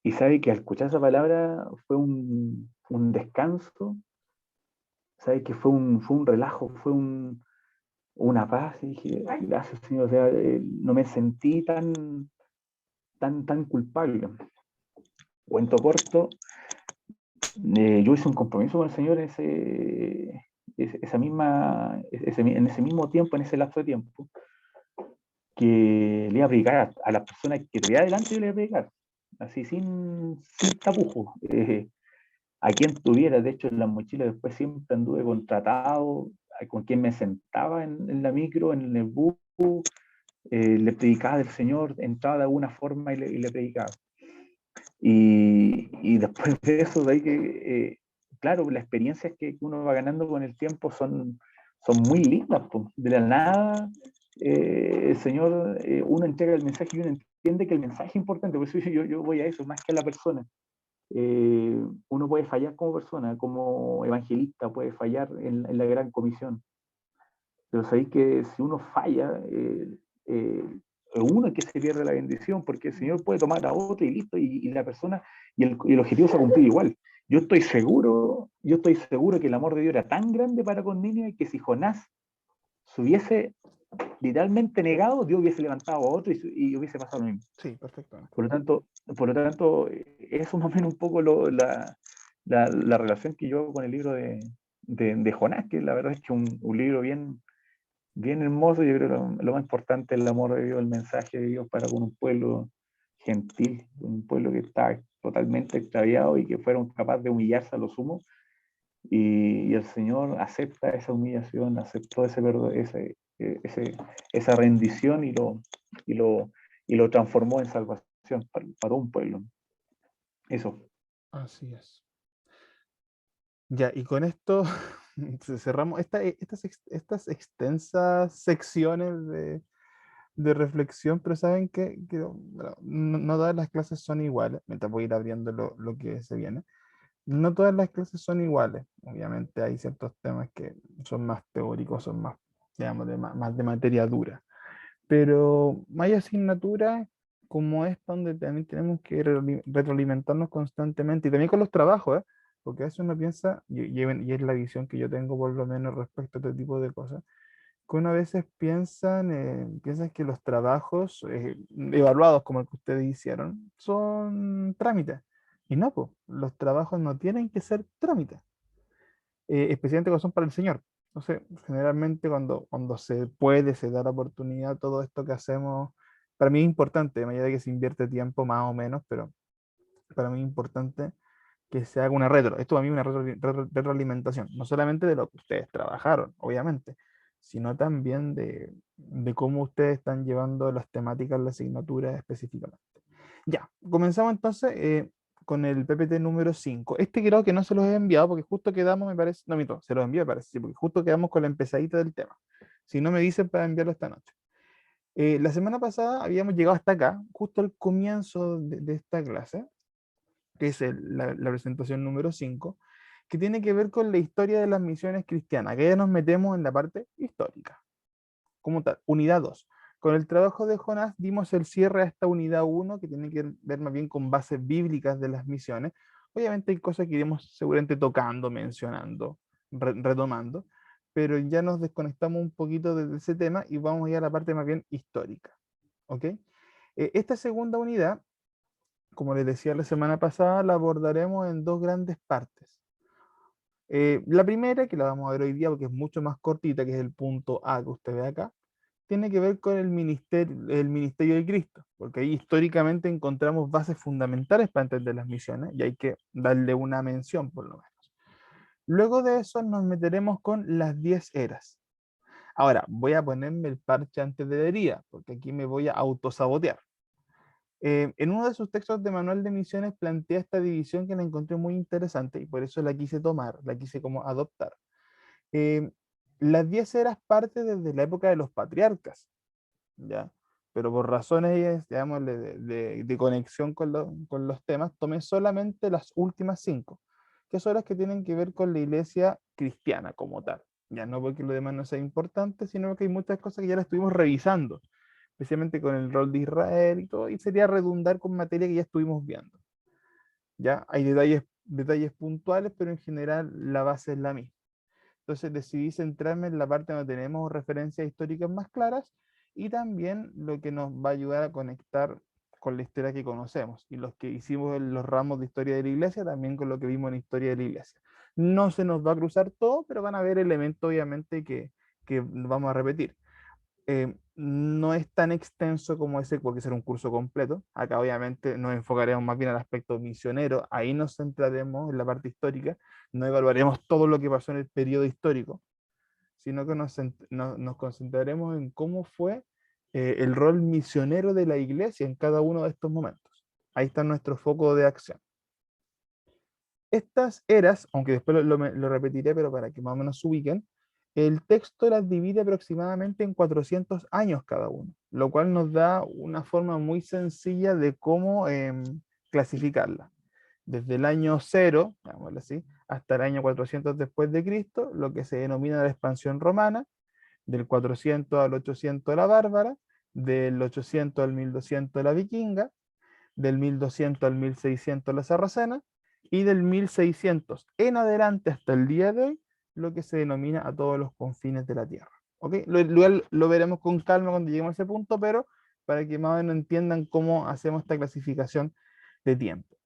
Y sabe que al escuchar esa palabra fue un descanso, sabe que fue un relajo, fue una paz, y dije, gracias Señor, o sea, no me sentí tan culpable. Cuento corto, yo hice un compromiso con el Señor en ese mismo tiempo, en ese lapso de tiempo, que le iba a predicar a las personas que tuviera adelante, yo le iba a predicar, así sin tapujos, a quien tuviera. De hecho, en las mochilas después siempre anduve contratado, con quien me sentaba en la micro, en el bus, le predicaba del Señor, entraba de alguna forma y le predicaba. Y después de eso, de ahí que, claro, las experiencias que uno va ganando con el tiempo son muy lindas, pues. De la nada, el Señor, uno entrega el mensaje y uno entiende que el mensaje es importante, por eso yo voy a eso, más que a la persona. Uno puede fallar como persona, como evangelista, puede fallar en la gran comisión, pero sabéis que si uno falla, uno es que se pierde la bendición, porque el Señor puede tomar a otro y listo, y la persona, y el objetivo se ha cumplido igual. Yo estoy seguro que el amor de Dios era tan grande para con Nínive que si Jonás se hubiese literalmente negado, Dios hubiese levantado a otro y hubiese pasado lo mismo. Sí, perfecto. Por lo tanto, eso más o menos un poco la relación que yo hago con el libro de Jonás, que la verdad es que un libro bien hermoso. Yo creo que lo más importante es el amor de Dios, el mensaje de Dios para con un pueblo gentil, un pueblo que está totalmente extraviado y que fueron capaces de humillarse a lo sumo. Y el Señor acepta esa humillación, aceptó esa rendición y lo transformó en salvación para un pueblo. Eso. Así es. Ya, y con esto cerramos estas extensas secciones de reflexión, pero saben que bueno, no todas las clases son iguales, mientras voy a ir abriendo lo que se viene. No todas las clases son iguales, obviamente hay ciertos temas que son más teóricos, son más, digamos, más de materia dura, pero hay asignaturas como esta donde también tenemos que retroalimentarnos constantemente, y también con los trabajos, porque a veces uno piensa, y es la visión que yo tengo por lo menos respecto a este tipo de cosas, que uno a veces piensan que los trabajos evaluados como el que ustedes hicieron son trámites. Y no, pues, los trabajos no tienen que ser trámites, especialmente cuando son para el Señor. Entonces, generalmente cuando se puede, se da la oportunidad, todo esto que hacemos, para mí es importante, a medida que se invierte tiempo más o menos, pero para mí es importante que se haga una esto para mí es una retroalimentación, no solamente de lo que ustedes trabajaron, obviamente, sino también de cómo ustedes están llevando las temáticas, la asignatura específicamente. Ya, comenzamos entonces con el PPT número 5. Este creo que no se los he enviado porque justo quedamos, me parece, no, mito, se los envié, me parece, sí, porque justo quedamos con la empezadita del tema. Si no me dicen para enviarlo esta noche. La semana pasada habíamos llegado hasta acá, justo al comienzo de esta clase, que es la presentación número 5, que tiene que ver con la historia de las misiones cristianas, que ya nos metemos en la parte histórica, como tal, unidad 2. Con el trabajo de Jonás dimos el cierre a esta unidad 1, que tiene que ver más bien con bases bíblicas de las misiones. Obviamente hay cosas que iremos seguramente tocando, mencionando, retomando, pero ya nos desconectamos un poquito de ese tema y vamos a ir a la parte más bien histórica. ¿Ok? Esta segunda unidad, como les decía la semana pasada, la abordaremos en dos grandes partes. La primera, que la vamos a ver hoy día porque es mucho más cortita, que es el punto A que usted ve acá, tiene que ver con el ministerio de Cristo, porque ahí históricamente encontramos bases fundamentales para entender las misiones y hay que darle una mención por lo menos. Luego de eso nos meteremos con las 10 eras. Ahora, voy a ponerme el parche antes de herida, porque aquí me voy a autosabotear. En uno de sus textos de manual de misiones plantea esta división que la encontré muy interesante y por eso la quise tomar, la quise como adoptar. Las 10 eras parte desde la época de los patriarcas, ¿ya? Pero por razones, digamos, de conexión con los temas, tomé solamente las últimas 5, que son las que tienen que ver con la iglesia cristiana como tal. Ya no porque lo demás no sea importante, sino porque hay muchas cosas que ya las estuvimos revisando, especialmente con el rol de Israel y todo, y sería redundar con materia que ya estuvimos viendo. Ya hay detalles puntuales, pero en general la base es la misma. Entonces decidí centrarme en la parte donde tenemos referencias históricas más claras y también lo que nos va a ayudar a conectar con la historia que conocemos y los que hicimos en los ramos de historia de la iglesia, también con lo que vimos en historia de la iglesia. No se nos va a cruzar todo, pero van a haber elementos obviamente que vamos a repetir. No es tan extenso como ese, porque será un curso completo. Acá obviamente nos enfocaremos más bien al aspecto misionero, ahí nos centraremos en la parte histórica, no evaluaremos todo lo que pasó en el periodo histórico, sino que nos concentraremos en cómo fue el rol misionero de la iglesia en cada uno de estos momentos. Ahí está nuestro foco de acción. Estas eras, aunque después lo repetiré, pero para que más o menos se ubiquen, el texto las divide aproximadamente en 400 años cada uno, lo cual nos da una forma muy sencilla de cómo clasificarla. Desde el año 0, digámoslo así, hasta el año 400 después de Cristo, lo que se denomina la expansión romana, del 400 al 800 la bárbara, del 800 al 1200 la vikinga, del 1200 al 1600 la sarracena, y del 1600 en adelante hasta el día de hoy, lo que se denomina a todos los confines de la Tierra. ¿Okay? Lo veremos con calma cuando lleguemos a ese punto, pero para que más o menos entiendan cómo hacemos esta clasificación de tiempo.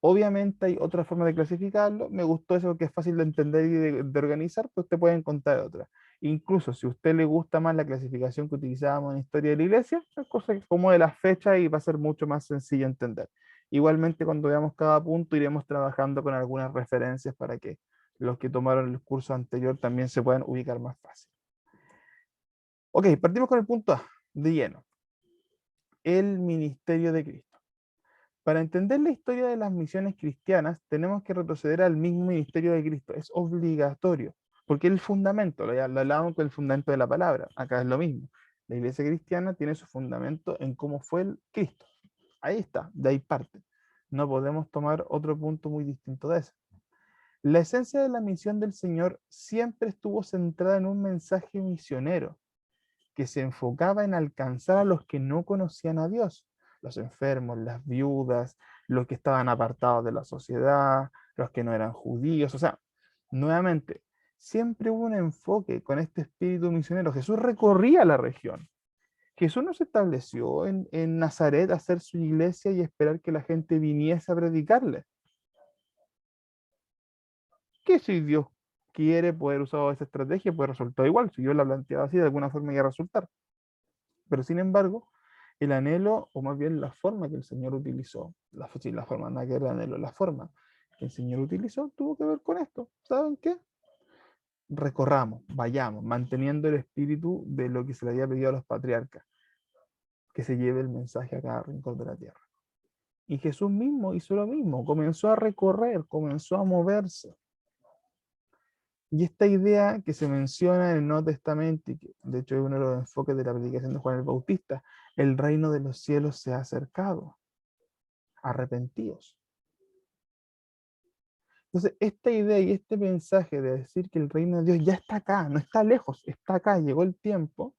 Obviamente hay otra forma de clasificarlo, me gustó eso que es fácil de entender y de organizar, pues usted puede encontrar otra. Incluso si a usted le gusta más la clasificación que utilizábamos en Historia de la Iglesia, es cosa que como de las fechas y va a ser mucho más sencillo entender. Igualmente cuando veamos cada punto iremos trabajando con algunas referencias para que los que tomaron el curso anterior también se puedan ubicar más fácil. Ok, partimos con el punto A, de lleno. El ministerio de Cristo. Para entender la historia de las misiones cristianas, tenemos que retroceder al mismo ministerio de Cristo. Es obligatorio, porque es el fundamento, lo hablábamos con el fundamento de la palabra. Acá es lo mismo. La iglesia cristiana tiene su fundamento en cómo fue el Cristo. Ahí está, de ahí parte. No podemos tomar otro punto muy distinto de ese. La esencia de la misión del Señor siempre estuvo centrada en un mensaje misionero que se enfocaba en alcanzar a los que no conocían a Dios, los enfermos, las viudas, los que estaban apartados de la sociedad, los que no eran judíos. O sea, nuevamente, siempre hubo un enfoque con este espíritu misionero. Jesús recorría la región. Jesús no se estableció en Nazaret a hacer su iglesia y esperar que la gente viniese a predicarle. Que si Dios quiere poder usar esa estrategia, puede resultar igual. Si yo la planteaba así, de alguna forma iba a resultar. Pero sin embargo, el anhelo, o más bien la forma que el Señor utilizó, la forma, nada que el anhelo, la forma que el Señor utilizó, tuvo que ver con esto. ¿Saben qué? recorramos, vayamos, manteniendo el espíritu de lo que se le había pedido a los patriarcas, que se lleve el mensaje a cada rincón de la tierra. Y Jesús mismo hizo lo mismo, comenzó a recorrer, comenzó a moverse. Y esta idea que se menciona en el Nuevo Testamento, y que de hecho es uno de los enfoques de la predicación de Juan el Bautista, el reino de los cielos se ha acercado, arrepentidos. Entonces, esta idea y este mensaje de decir que el reino de Dios ya está acá, no está lejos, está acá, llegó el tiempo,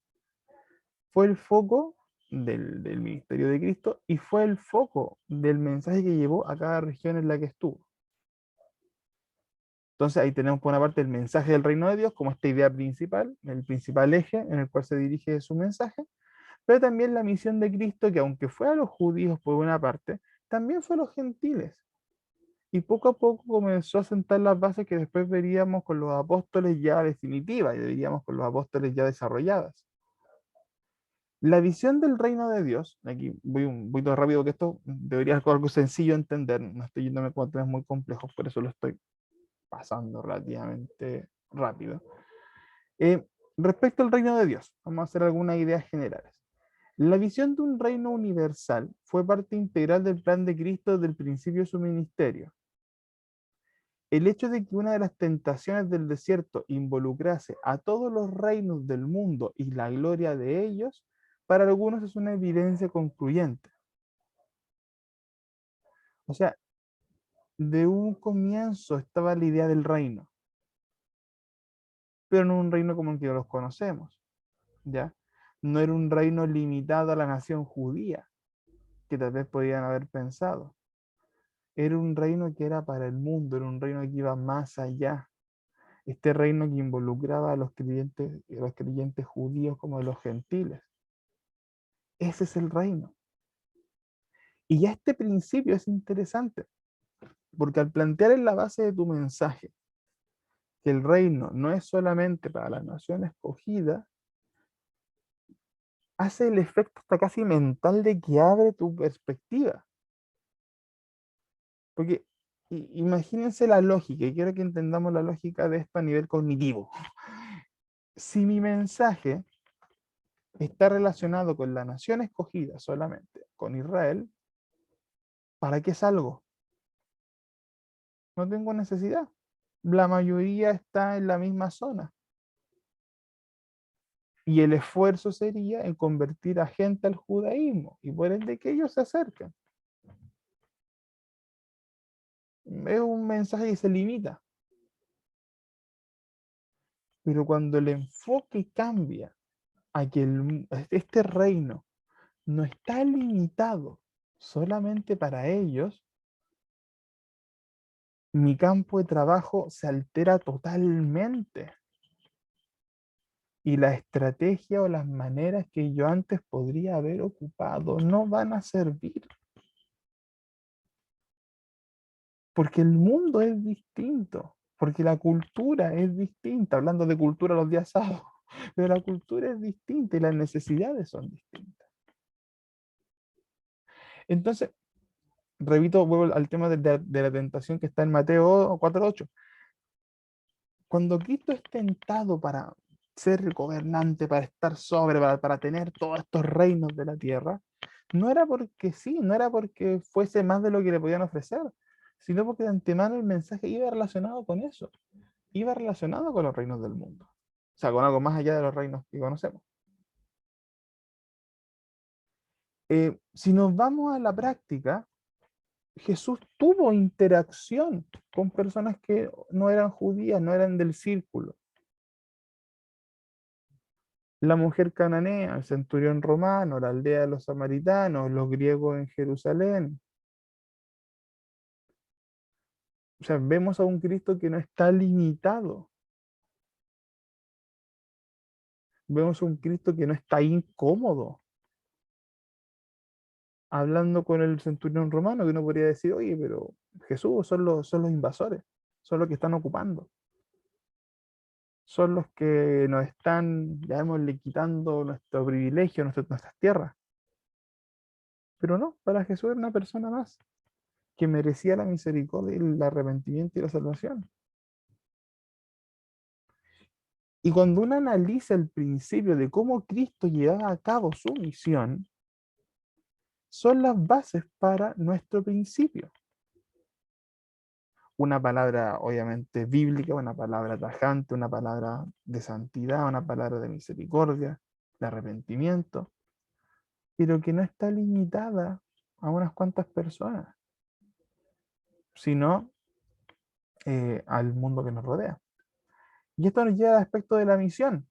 fue el foco del ministerio de Cristo y fue el foco del mensaje que llevó a cada región en la que estuvo. Entonces ahí tenemos por una parte el mensaje del reino de Dios como esta idea principal, el principal eje en el cual se dirige su mensaje, pero también la misión de Cristo que aunque fue a los judíos por una parte, también fue a los gentiles. Y poco a poco comenzó a sentar las bases que después veríamos con los apóstoles ya definitivas y veríamos con los apóstoles ya desarrolladas. La visión del reino de Dios, aquí voy un poquito rápido que esto debería ser algo sencillo de entender, no estoy yéndome con temas muy complejos, por eso lo estoy pasando relativamente rápido. Respecto al reino de Dios, vamos a hacer algunas ideas generales. La visión de un reino universal fue parte integral del plan de Cristo desde el principio de su ministerio. El hecho de que una de las tentaciones del desierto involucrase a todos los reinos del mundo y la gloria de ellos, para algunos es una evidencia concluyente. O sea, de un comienzo estaba la idea del reino, pero no un reino como el que los conocemos, ¿ya? No era un reino limitado a la nación judía, que tal vez podían haber pensado. Era un reino que era para el mundo, era un reino que iba más allá. Este reino que involucraba a los creyentes judíos como a los gentiles. Ese es el reino. Y ya este principio es interesante, porque al plantear en la base de tu mensaje que el reino no es solamente para la nación escogida, hace el efecto hasta casi mental de que abre tu perspectiva. Porque imagínense la lógica, y quiero que entendamos la lógica de esto a nivel cognitivo. Si mi mensaje está relacionado con la nación escogida solamente, con Israel, ¿para qué salgo? No tengo necesidad. La mayoría está en la misma zona. Y el esfuerzo sería en convertir a gente al judaísmo, y por ende que ellos se acerquen. Es un mensaje que se limita. Pero cuando el enfoque cambia a que este reino no está limitado solamente para ellos, mi campo de trabajo se altera totalmente. Y la estrategia o las maneras que yo antes podría haber ocupado no van a servir. Porque el mundo es distinto, porque la cultura es distinta, hablando de cultura los días sábados, pero la cultura es distinta y las necesidades son distintas. Entonces, repito, vuelvo al tema de la tentación que está en Mateo 4:8. Cuando Cristo es tentado para ser gobernante, para estar sobre, para tener todos estos reinos de la tierra, no era porque sí, no era porque fuese más de lo que le podían ofrecer, sino porque de antemano el mensaje iba relacionado con eso, iba relacionado con los reinos del mundo, o sea, con algo más allá de los reinos que conocemos. Si nos vamos a la práctica, Jesús tuvo interacción con personas que no eran judías, no eran del círculo. La mujer cananea, el centurión romano, la aldea de los samaritanos, los griegos en Jerusalén. O sea, vemos a un Cristo que no está limitado. Vemos a un Cristo que no está incómodo. Hablando con el centurión romano, que uno podría decir, oye, pero Jesús son los invasores, son los que están ocupando. Son los que nos están, llamémosle, quitando nuestro privilegio, nuestras tierras. Pero no, para Jesús era una persona más, que merecía la misericordia, el arrepentimiento y la salvación. Y cuando uno analiza el principio de cómo Cristo llevaba a cabo su misión, son las bases para nuestro principio. Una palabra obviamente bíblica, una palabra tajante, una palabra de santidad, una palabra de misericordia, de arrepentimiento, pero que no está limitada a unas cuantas personas, sino al mundo que nos rodea. Y esto nos lleva al aspecto de la misión.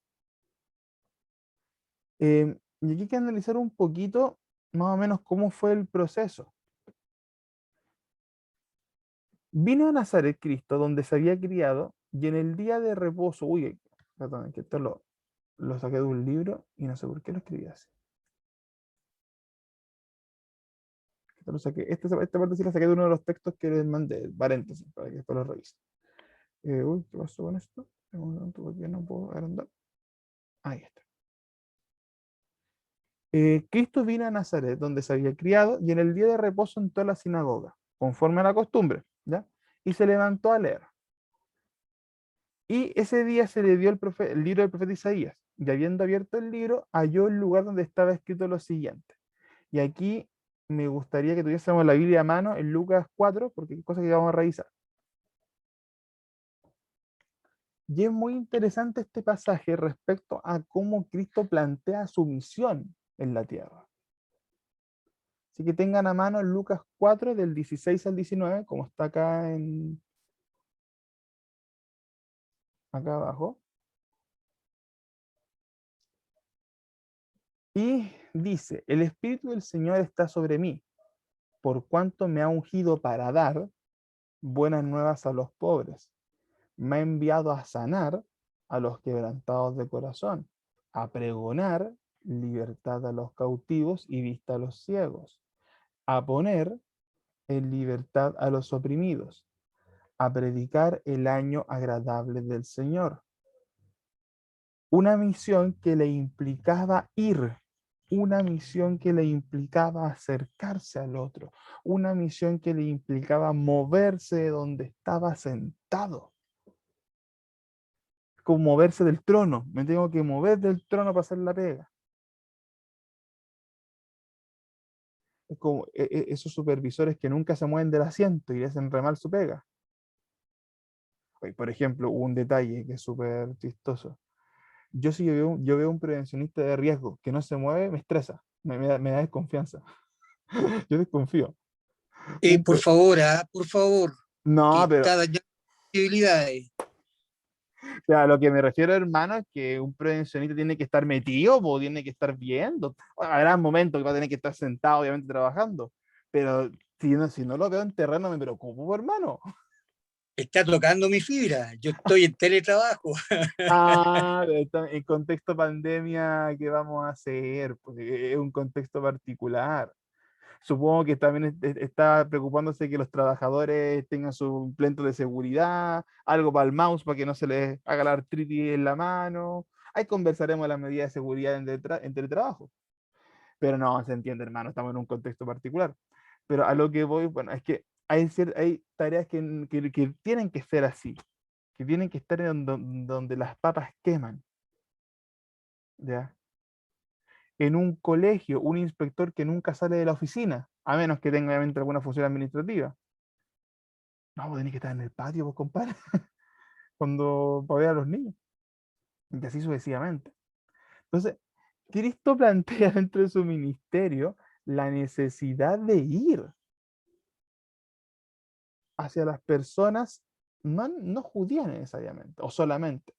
Y aquí hay que analizar un poquito más o menos cómo fue el proceso. Vino a Nazaret Cristo, donde se había criado, y en el día de reposo, uy, perdón, que esto lo saqué de un libro y no sé por qué lo escribí así. Esto lo saqué, esta parte sí la saqué de uno de los textos que les mandé, paréntesis, para que después lo revisen. Uy, ¿qué pasó con esto? Un momento, porque no puedo agrandar. Ahí está. Cristo vino a Nazaret, donde se había criado, y en el día de reposo entró a la sinagoga, conforme a la costumbre, ¿ya? Y se levantó a leer. Y ese día se le dio el libro del profeta Isaías, y habiendo abierto el libro, halló el lugar donde estaba escrito lo siguiente. Y aquí me gustaría que tuviésemos la Biblia a mano en Lucas 4, porque hay cosas que vamos a revisar. Y es muy interesante este pasaje respecto a cómo Cristo plantea su misión en la tierra. Así que tengan a mano Lucas 4 del 16 al 19, como está acá acá abajo. Y dice, el Espíritu del Señor está sobre mí, por cuanto me ha ungido para dar buenas nuevas a los pobres. Me ha enviado a sanar a los quebrantados de corazón, a pregonar libertad a los cautivos y vista a los ciegos, a poner en libertad a los oprimidos, a predicar el año agradable del Señor. Una misión que le implicaba ir, una misión que le implicaba acercarse al otro, una misión que le implicaba moverse de donde estaba sentado. Como moverse del trono, me tengo que mover del trono para hacer la pega. Es como esos supervisores que nunca se mueven del asiento y le hacen re mal su pega. Por ejemplo, un detalle que es súper chistoso. Si yo veo un prevencionista de riesgo que no se mueve, me estresa, me da desconfianza. Yo desconfío. Por favor, que No, pero está dañando posibilidades. o sea, lo que me refiero, hermano, es que un prevencionista tiene que estar metido o tiene que estar viendo. Bueno, habrá momentos que va a tener que estar sentado, obviamente, trabajando. Pero si no lo veo en terreno, me preocupo, hermano. Está tocando mi fibra. Yo estoy en teletrabajo. En contexto pandemia, ¿qué vamos a hacer? Porque es un contexto particular. Supongo que también está preocupándose que los trabajadores tengan su implemento de seguridad, algo para el mouse para que no se les haga la artritis en la mano. Ahí conversaremos las medidas de seguridad en teletrabajo. Pero no, se entiende, hermano, estamos en un contexto particular. Pero a lo que voy, bueno, es que hay tareas que tienen que ser así, que tienen que estar en donde las papas queman. ¿Ya? En un colegio, un inspector que nunca sale de la oficina, a menos que tenga obviamente alguna función administrativa. No, vos tenés que estar en el patio, vos, compadre, cuando para ver a los niños. Y así sucesivamente. Entonces, Cristo plantea dentro de su ministerio la necesidad de ir hacia las personas no judías necesariamente, o solamente,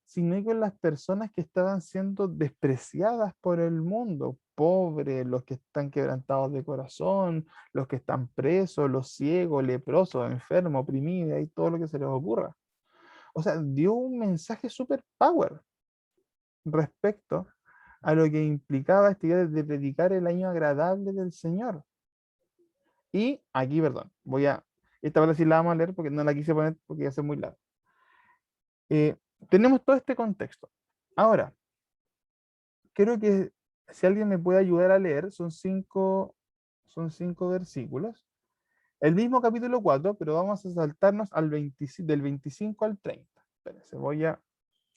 sino con las personas que estaban siendo despreciadas por el mundo, pobres, los que están quebrantados de corazón, los que están presos, los ciegos, leprosos, enfermos, oprimidos, y todo lo que se les ocurra. O sea, dio un mensaje super power respecto a lo que implicaba esta idea de predicar el año agradable del Señor. Y aquí, perdón, esta vez sí la vamos a leer porque no la quise poner porque ya es muy larga. Tenemos todo este contexto. Ahora, creo que si alguien me puede ayudar a leer, son cinco versículos. El mismo capítulo 4, pero vamos a saltarnos del 25 al 30. Espérense, voy a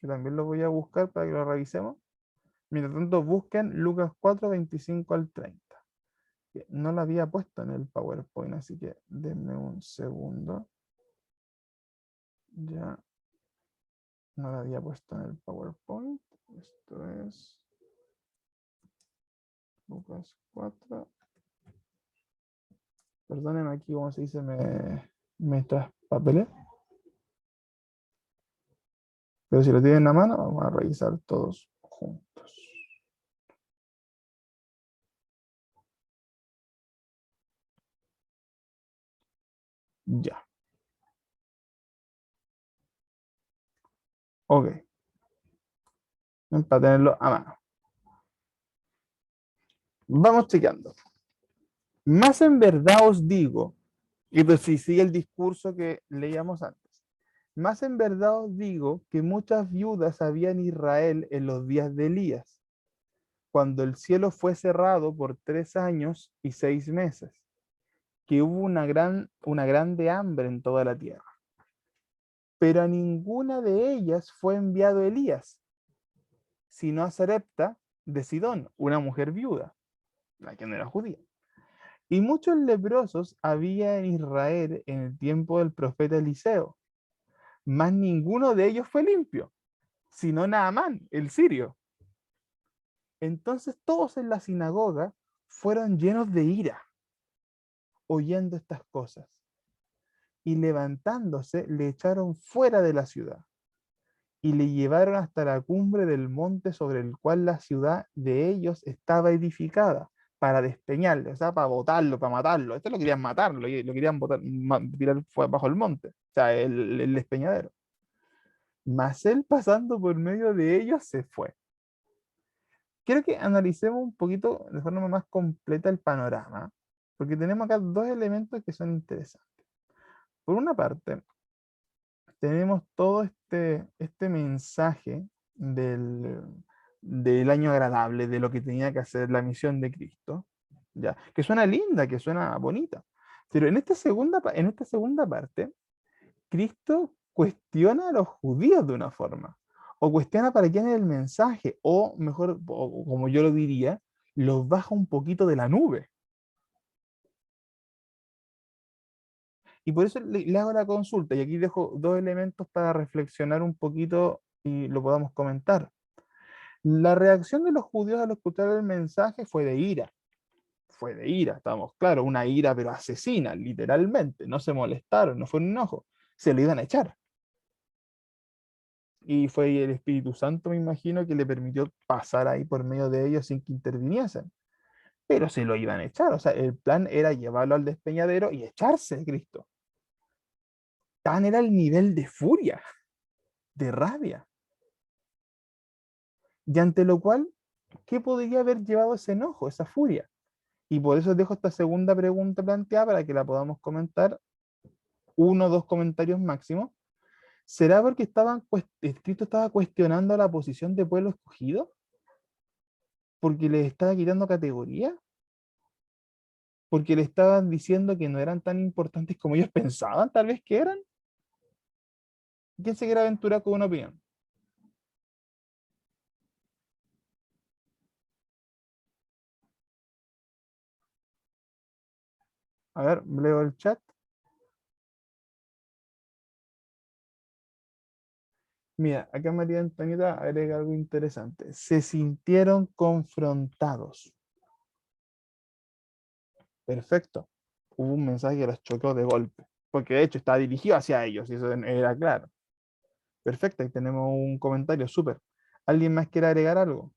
que también lo voy a buscar para que lo revisemos. Mientras tanto, busquen Lucas 4, 25 al 30. Que no lo había puesto en el PowerPoint, así que denme un segundo. Ya no lo había puesto en el PowerPoint. Esto es Lucas 4. Perdónenme aquí, como se dice, me traspapelé. Pero si lo tienen en la mano, vamos a revisar todos juntos. Ya. Ok. Para tenerlo a mano. Vamos chequeando. Más en verdad os digo, y pues si sigue el discurso que leíamos antes. Más en verdad os digo que muchas viudas había en Israel en los días de Elías, cuando el cielo fue cerrado por 3 años y 6 meses, que hubo una grande hambre en toda la tierra. Pero a ninguna de ellas fue enviado Elías, sino a Sarepta de Sidón, una mujer viuda, la que no era judía. Y muchos leprosos había en Israel en el tiempo del profeta Eliseo, mas ninguno de ellos fue limpio, sino Naamán, el sirio. Entonces todos en la sinagoga fueron llenos de ira, oyendo estas cosas, y levantándose le echaron fuera de la ciudad, y le llevaron hasta la cumbre del monte sobre el cual la ciudad de ellos estaba edificada, para despeñarle, o sea, para botarlo, para matarlo. Esto lo querían matar, lo querían tirar bajo el monte, o sea, el despeñadero. Mas él, pasando por medio de ellos, se fue. Quiero que analicemos un poquito de forma más completa el panorama, porque tenemos acá dos elementos que son interesantes. Por una parte, tenemos todo este mensaje del año agradable, de lo que tenía que hacer la misión de Cristo, ¿ya? Que suena linda, que suena bonita. Pero en esta segunda parte, Cristo cuestiona a los judíos de una forma, o cuestiona para quién es el mensaje, o mejor, o como yo lo diría, los baja un poquito de la nube. Y por eso le hago la consulta, y aquí dejo dos elementos para reflexionar un poquito y lo podamos comentar. La reacción de los judíos al escuchar el mensaje fue de ira. Fue de ira, estamos claros, una ira pero asesina, literalmente. No se molestaron, no fue un enojo. Se lo iban a echar. Y fue el Espíritu Santo, me imagino, que le permitió pasar ahí por medio de ellos sin que interviniesen. Pero se lo iban a echar. O sea, el plan era llevarlo al despeñadero y echarse de Cristo. Tan era el nivel de furia, de rabia. Y ante lo cual, ¿qué podría haber llevado ese enojo, esa furia? Y por eso dejo esta segunda pregunta planteada para que la podamos comentar, 1 o 2 comentarios máximo. ¿Será porque Cristo estaba cuestionando la posición de pueblo escogido? ¿Porque les estaba quitando categoría? ¿Porque le estaban diciendo que no eran tan importantes como ellos pensaban tal vez que eran? ¿Quién se quiere aventurar con una opinión? A ver, leo el chat. Mira, acá María Antonieta agrega algo interesante. Se sintieron confrontados. Perfecto. Hubo un mensaje que los chocó de golpe, porque de hecho estaba dirigido hacia ellos, y eso era claro. Perfecto, ahí tenemos un comentario, súper. ¿Alguien más quiere agregar algo?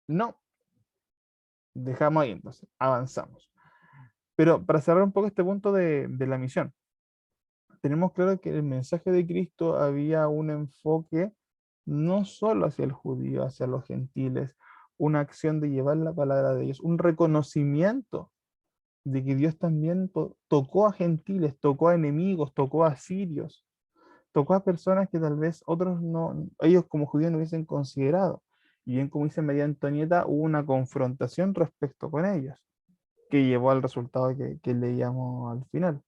No. Dejamos ahí entonces, avanzamos. Pero para cerrar un poco este punto de la misión, tenemos claro que el mensaje de Cristo había un enfoque no solo hacia el judío, hacia los gentiles, una acción de llevar la palabra de ellos, un reconocimiento de que Dios también tocó a gentiles, tocó a enemigos, tocó a sirios, tocó a personas que tal vez otros no, ellos como judíos no hubiesen considerado. Y bien como dice María Antonieta, hubo una confrontación respecto con ellos. que llevó al resultado que leíamos al final.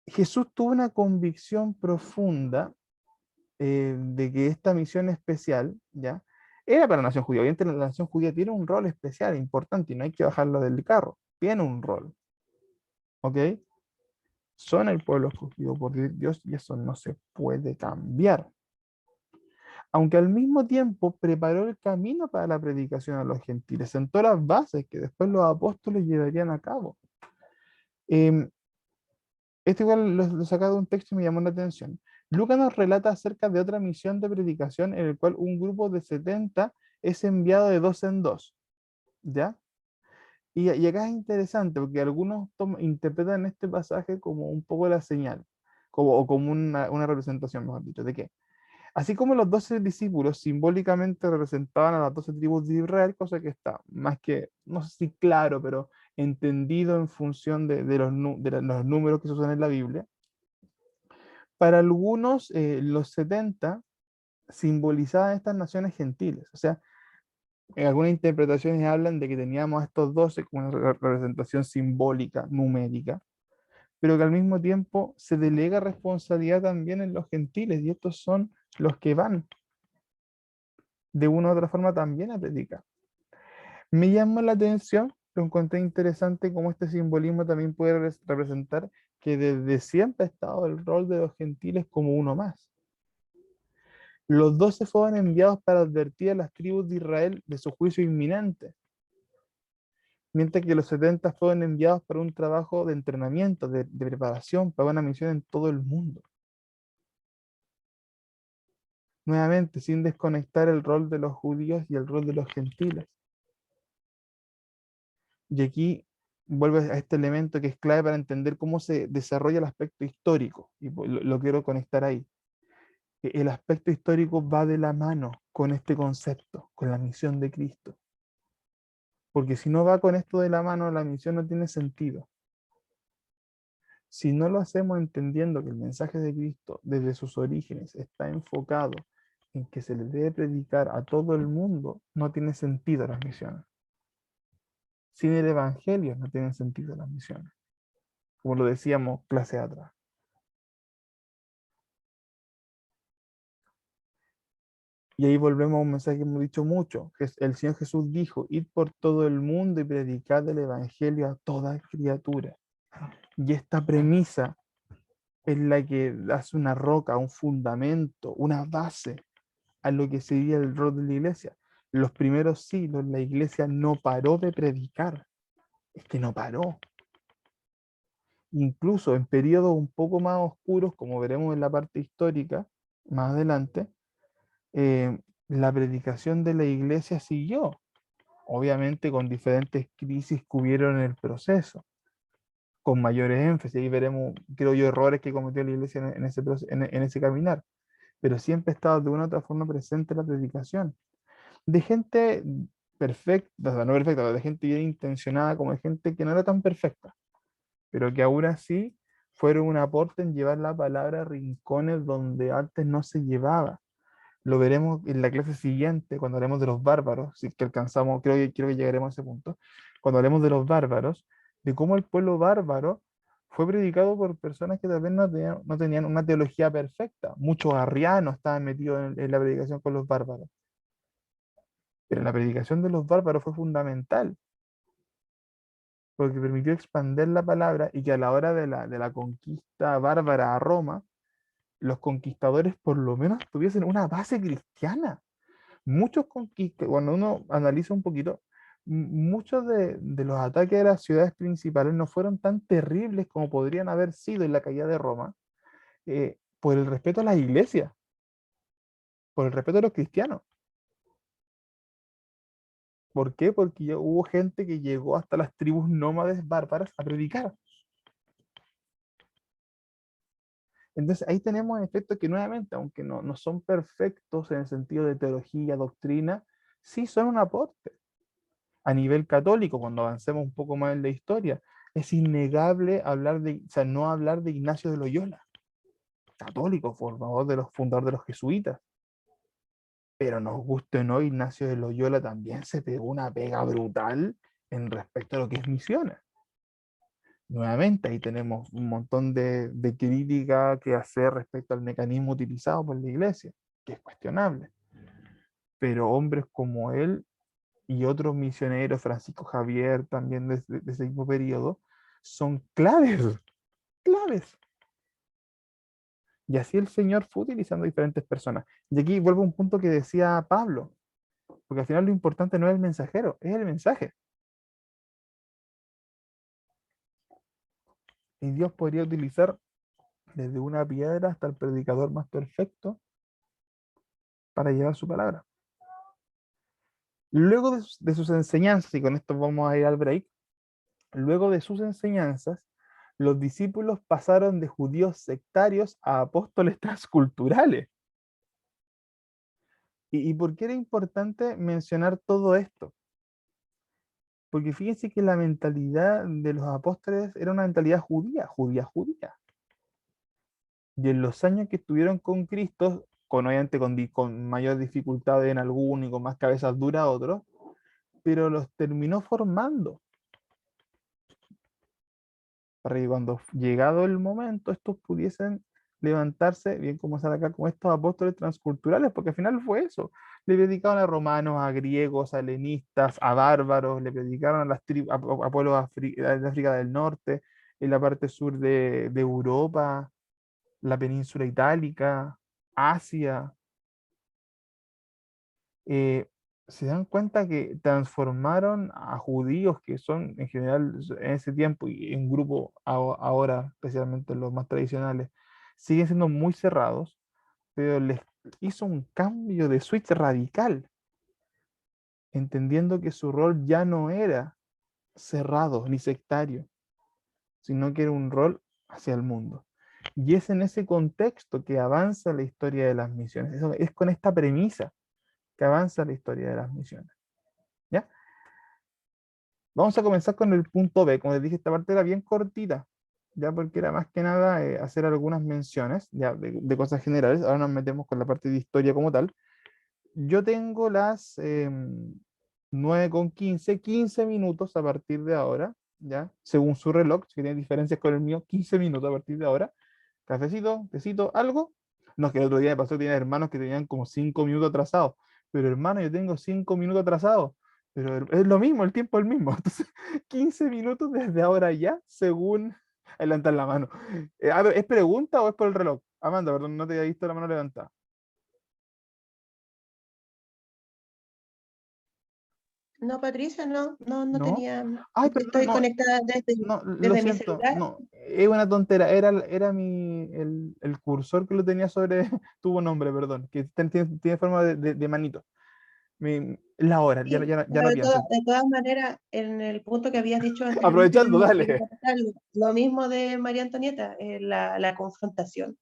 Jesús tuvo una convicción profunda de que esta misión especial, ¿ya? Era para la nación judía. Obviamente la nación judía tiene un rol especial, importante, y no hay que bajarlo del carro. Tiene un rol, ¿ok? Son el pueblo escogido por Dios y eso no se puede cambiar. Aunque al mismo tiempo preparó el camino para la predicación a los gentiles, sentó las bases que después los apóstoles llevarían a cabo. Esto igual lo sacado de un texto y me llamó la atención. Lucas nos relata acerca de otra misión de predicación en el cual un grupo de 70 es enviado de 2 en 2, ¿ya? Y acá es interesante porque algunos interpretan este pasaje como un poco la señal, o como una representación, mejor dicho, ¿de qué? Así como los 12 discípulos simbólicamente representaban a las 12 tribus de Israel, cosa que está más que, no sé si claro, pero entendido en función de los números que se usan en la Biblia. Para algunos, los 70 simbolizaban estas naciones gentiles. O sea, en algunas interpretaciones hablan de que teníamos a estos 12 como una representación simbólica, numérica, pero que al mismo tiempo se delega responsabilidad también en los gentiles, y estos son los que van de una u otra forma también a predicar. Me llama la atención, lo encontré interesante cómo este simbolismo también puede representar que desde siempre ha estado el rol de los gentiles como uno más. Los 12 fueron enviados para advertir a las tribus de Israel de su juicio inminente, mientras que los 70 fueron enviados para un trabajo de entrenamiento, de preparación para una misión en todo el mundo. Nuevamente, sin desconectar el rol de los judíos y el rol de los gentiles. Y aquí vuelve a este elemento que es clave para entender cómo se desarrolla el aspecto histórico, y lo quiero conectar ahí. El aspecto histórico va de la mano con este concepto, con la misión de Cristo. Porque si no va con esto de la mano, la misión no tiene sentido. Si no lo hacemos entendiendo que el mensaje de Cristo desde sus orígenes está enfocado en que se le debe predicar a todo el mundo, no tiene sentido las misiones. Sin el Evangelio no tienen sentido las misiones. Como lo decíamos clase atrás. Y ahí volvemos a un mensaje que hemos dicho mucho, que el Señor Jesús dijo: id por todo el mundo y predicad el Evangelio a toda criatura. Y esta premisa es la que hace una roca, un fundamento, una base a lo que sería el rol de la iglesia. Los primeros siglos la iglesia no paró de predicar. Es que no paró. Incluso en periodos un poco más oscuros, como veremos en la parte histórica más adelante, la predicación de la iglesia siguió, obviamente con diferentes crisis que hubieron en el proceso, con mayores énfasis. Ahí veremos, creo yo, errores que cometió la iglesia en ese caminar, pero siempre estaba de una u otra forma presente la predicación. De gente perfecta, o sea, no perfecta, de gente bien intencionada, como de gente que no era tan perfecta, pero que aún así fueron un aporte en llevar la palabra a rincones donde antes no se llevaba. Lo veremos en la clase siguiente, cuando hablemos de los bárbaros, si que alcanzamos, creo que llegaremos a ese punto, cuando hablemos de los bárbaros, de cómo el pueblo bárbaro fue predicado por personas que tal vez no tenían una teología perfecta. Muchos arrianos estaban metidos en la predicación con los bárbaros. Pero la predicación de los bárbaros fue fundamental, porque permitió expandir la palabra, y que a la hora de la conquista bárbara a Roma, los conquistadores por lo menos tuviesen una base cristiana. Muchos cuando uno analiza un poquito, muchos de los ataques de las ciudades principales no fueron tan terribles como podrían haber sido en la caída de Roma, por el respeto a las iglesias, por el respeto a los cristianos. ¿Por qué? Porque ya hubo gente que llegó hasta las tribus nómades bárbaras a predicar. Entonces ahí tenemos efectos que nuevamente, aunque no son perfectos en el sentido de teología, doctrina, sí son un aporte. A nivel católico, cuando avancemos un poco más en la historia, es innegable no hablar de Ignacio de Loyola, católico, fundador de los jesuitas. Pero nos guste o no, Ignacio de Loyola también se pegó una pega brutal en respecto a lo que es misiones. Nuevamente, ahí tenemos un montón de crítica que hacer respecto al mecanismo utilizado por la iglesia, que es cuestionable. Pero hombres como él y otros misioneros, Francisco Javier, también de ese mismo periodo, son claves, claves. Y así el Señor fue utilizando diferentes personas. Y aquí vuelvo a un punto que decía Pablo, porque al final lo importante no es el mensajero, es el mensaje. Y Dios podría utilizar desde una piedra hasta el predicador más perfecto para llevar su palabra. Luego de sus enseñanzas, y con esto vamos a ir al break, luego de sus enseñanzas, los discípulos pasaron de judíos sectarios a apóstoles transculturales. ¿Y por qué era importante mencionar todo esto? Porque fíjense que la mentalidad de los apóstoles era una mentalidad judía. Y en los años que estuvieron con Cristo, obviamente con mayor dificultad en algunos y con más cabezas duras otros, pero los terminó formando. Para que cuando llegado el momento, estos pudiesen levantarse, bien como sale acá, como estos apóstoles transculturales, porque al final fue eso. Le predicaban a romanos, a griegos, a helenistas, a bárbaros, le predicaron a, a pueblos de África del Norte, en la parte sur de Europa, la península itálica, Asia. Se dan cuenta que transformaron a judíos que son en general en ese tiempo y en grupo ahora, especialmente los más tradicionales, siguen siendo muy cerrados, pero les hizo un cambio de switch radical, entendiendo que su rol ya no era cerrado ni sectario, sino que era un rol hacia el mundo. Y es en ese contexto que avanza la historia de las misiones. Es con esta premisa que avanza la historia de las misiones. ¿Ya? Vamos a comenzar con el punto B. Como les dije, esta parte era bien cortita, ya porque era más que nada hacer algunas menciones ya, de cosas generales. Ahora nos metemos con la parte de historia como tal. Yo tengo las 9:15, 15 minutos a partir de ahora, ya, según su reloj, si tiene diferencias con el mío, 15 minutos a partir de ahora. Cafecito, tecito, algo. No, es que el otro día me pasó que tenía hermanos que tenían como 5 minutos atrasados. Pero hermano, yo tengo 5 minutos atrasados. Pero es lo mismo, el tiempo es el mismo. Entonces, 15 minutos desde ahora ya, según levantar la mano. A ver, ¿es pregunta o es por el reloj? Amanda, perdón, no te había visto la mano levantada. No, Patricia, no ¿No? tenía. Ay, perdón, Estoy no, conectada no, lo desde mi siento, celular. no, es una tontera, era el cursor que lo tenía sobre, tuvo nombre, perdón, que tiene forma de manito. La hora, ya, Sí, ya pero no pienso. de todas maneras, en el punto que habías dicho anteriormente Aprovechando, de dale. interpretar lo mismo de María Antonieta, la confrontación,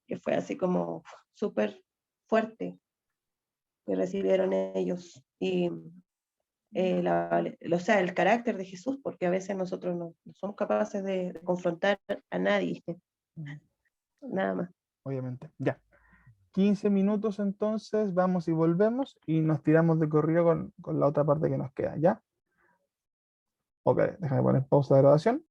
que fue así como súper fuerte que recibieron ellos. Y o sea, el carácter de Jesús, porque a veces nosotros no somos capaces de confrontar a nadie, nada más. Obviamente, ya. 15 minutos entonces, vamos y volvemos y nos tiramos de corrido con la otra parte que nos queda, ¿ya? Ok, déjame poner pausa de grabación.